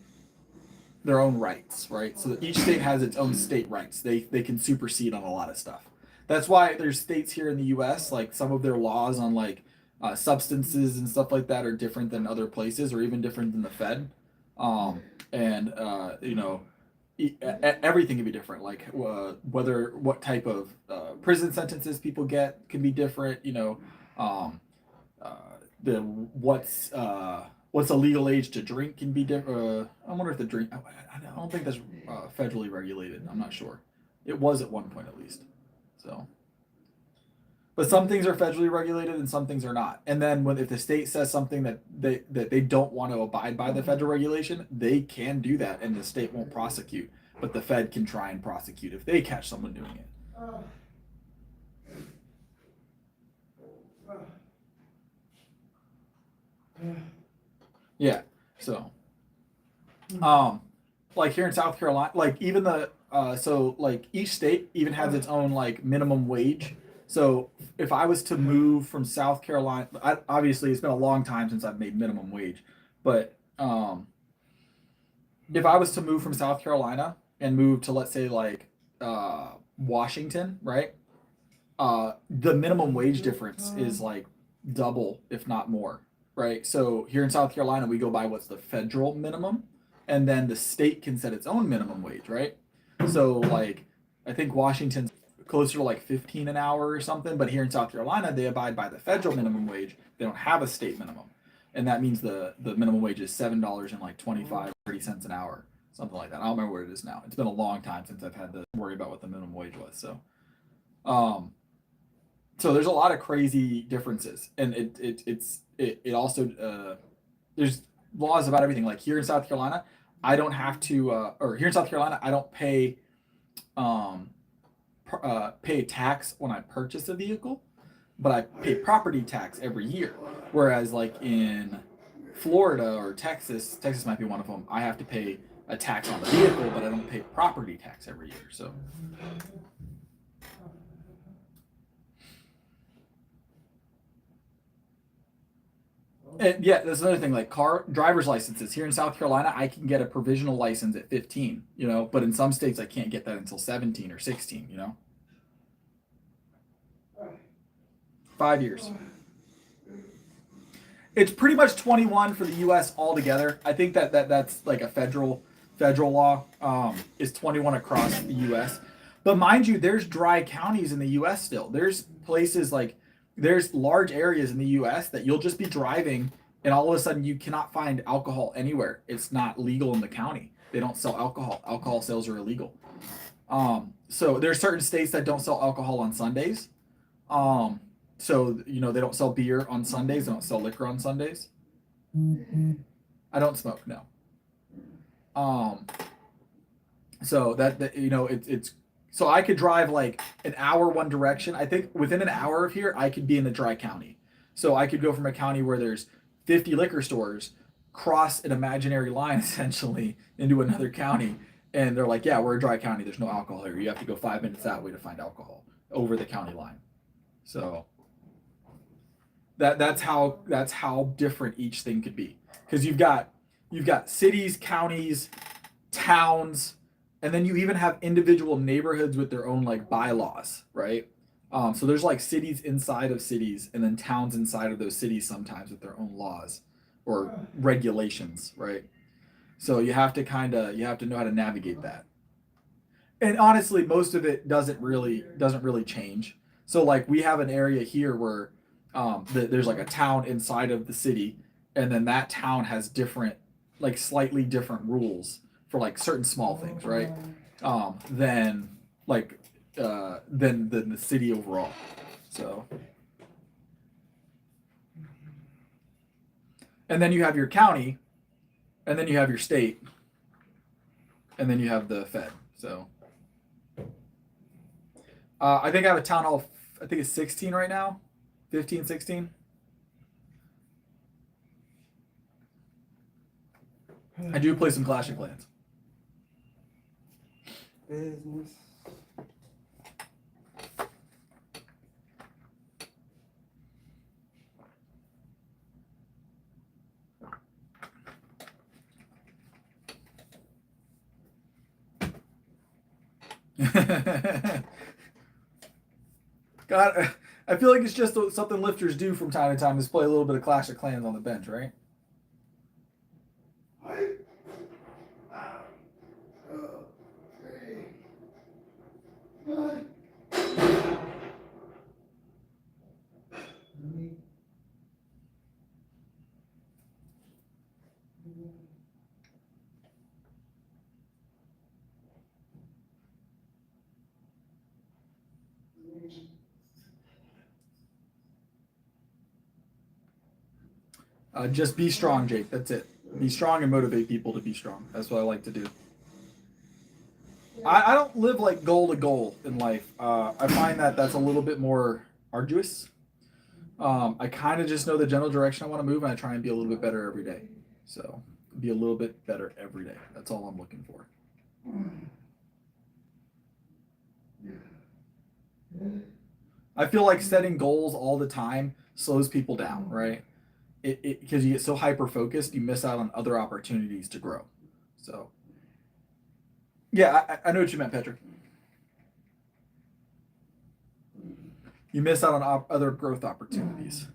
rights, right? So each state has its own state rights. They can supersede on a lot of stuff. That's why there's states here in the U.S. like some of their laws on like substances and stuff like that are different than other places, or even different than the Fed. And everything can be different. Like what type of prison sentences people get can be different. Um, the what's a legal age to drink can be different. I wonder if the drink. I don't think that's federally regulated. I'm not sure. It was at one point at least. So, but some things are federally regulated and some things are not. And then if the state says something that they don't want to abide by the federal regulation, they can do that, and the state won't prosecute. But the Fed can try and prosecute if they catch someone doing it. Yeah. So, like here in South Carolina, like even so like each state even has its own like minimum wage. So if I was to move from South Carolina, obviously it's been a long time since I've made minimum wage, but if I was to move from South Carolina and move to, let's say, like Washington, right? The minimum wage difference is like double, if not more, right? So here in South Carolina, we go by what's the federal minimum, and then the state can set its own minimum wage, right? So like I think Washington's closer to like 15 an hour or something, but here in South Carolina, they abide by the federal minimum wage. They don't have a state minimum. And that means the minimum wage is $7 and like 25-30 cents an hour, something like that. I don't remember what it is now. It's been a long time since I've had to worry about what the minimum wage was. So there's a lot of crazy differences, and it also there's laws about everything. Like here in South Carolina, I don't have to, or here in South Carolina, I don't pay pay tax when I purchase a vehicle, but I pay property tax every year. Whereas like in Florida or Texas might be one of them, I have to pay a tax on the vehicle, but I don't pay property tax every year. So. And yeah, that's another thing. Like driver's licenses here in South Carolina, I can get a provisional license at 15. But in some states I can't get that until 17 or 16. 5 years. It's pretty much 21 for the U.S. altogether. I think that's like a federal law is 21 across the U.S. But mind you, there's dry counties in the U.S. still. There's places like. There's large areas in the U.S. that you'll just be driving, and all of a sudden you cannot find alcohol anywhere. It's not legal in the county. They don't sell alcohol. Alcohol sales are illegal. So there's certain states that don't sell alcohol on Sundays. So they don't sell beer on Sundays. They don't sell liquor on Sundays. I don't smoke, no. So it's. So I could drive like an hour one direction. I think within an hour of here, I could be in a dry county. So I could go from a county where there's 50 liquor stores, cross an imaginary line essentially into another county. And they're like, yeah, we're a dry county. There's no alcohol here. You have to go 5 minutes that way to find alcohol over the county line. So that's how different each thing could be. Because you've got cities, counties, towns, and then you even have individual neighborhoods with their own like bylaws, right? So there's like cities inside of cities, and then towns inside of those cities sometimes with their own laws or regulations, right? So you have to know how to navigate that. And honestly, most of it doesn't really change. So like we have an area here where there's like a town inside of the city, and then that town has different, like slightly different rules for like certain small things, right? Then like than the city overall. So, and then you have your county, and then you have your state, and then you have the Fed. So, I think I have a town hall. I think it's 16 right now, 15, 16. I do play some Clash of Clans. Business. God, I feel like it's just something lifters do from time to time is play a little bit of Clash of Clans on the bench, right? Just be strong, Jake. That's it. Be strong and motivate people to be strong. That's what I like to do. I don't live like goal to goal in life. I find that that's a little bit more arduous. I kind of just know the general direction I want to move, and I try and be a little bit better every day. So be a little bit better every day. That's all I'm looking for. I feel like setting goals all the time slows people down, right? Because you get so hyper focused, you miss out on other opportunities to grow. So, yeah, I know what you meant, Patrick. You miss out on other growth opportunities.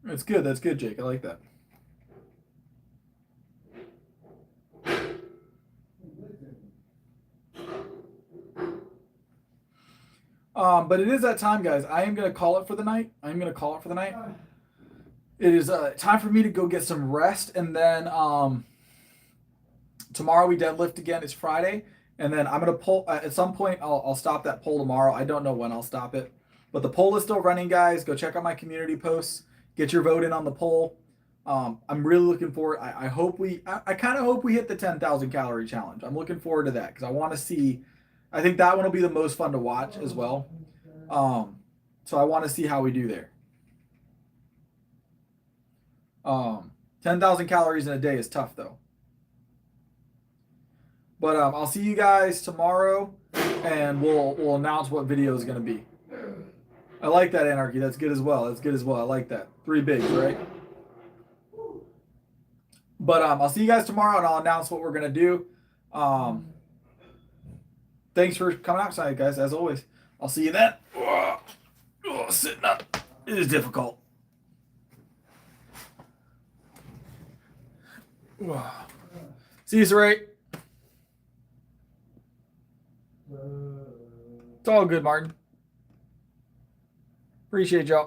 That's good. That's good, Jake. I like that. But it is that time, guys. I am going to call it for the night. It is time for me to go get some rest. And then tomorrow we deadlift again. It's Friday. And then I'm going to pull. At some point, I'll stop that poll tomorrow. I don't know when I'll stop it. But the poll is still running, guys. Go check out my community posts. Get your vote in on the poll. I'm really looking forward. I kind of hope we hit the 10,000 calorie challenge. I'm looking forward to that because I want to see. I think that one will be the most fun to watch as well. So I want to see how we do there. 10,000 calories in a day is tough though. But I'll see you guys tomorrow, and we'll announce what video is going to be. I like that, Anarchy. That's good as well. I like that. 3 bigs, right? But I'll see you guys tomorrow, and I'll announce what we're going to do. Thanks for coming out tonight, guys, as always. I'll see you then. Sitting up. It is difficult. See you, Saray. It's all good, Martin. Appreciate y'all.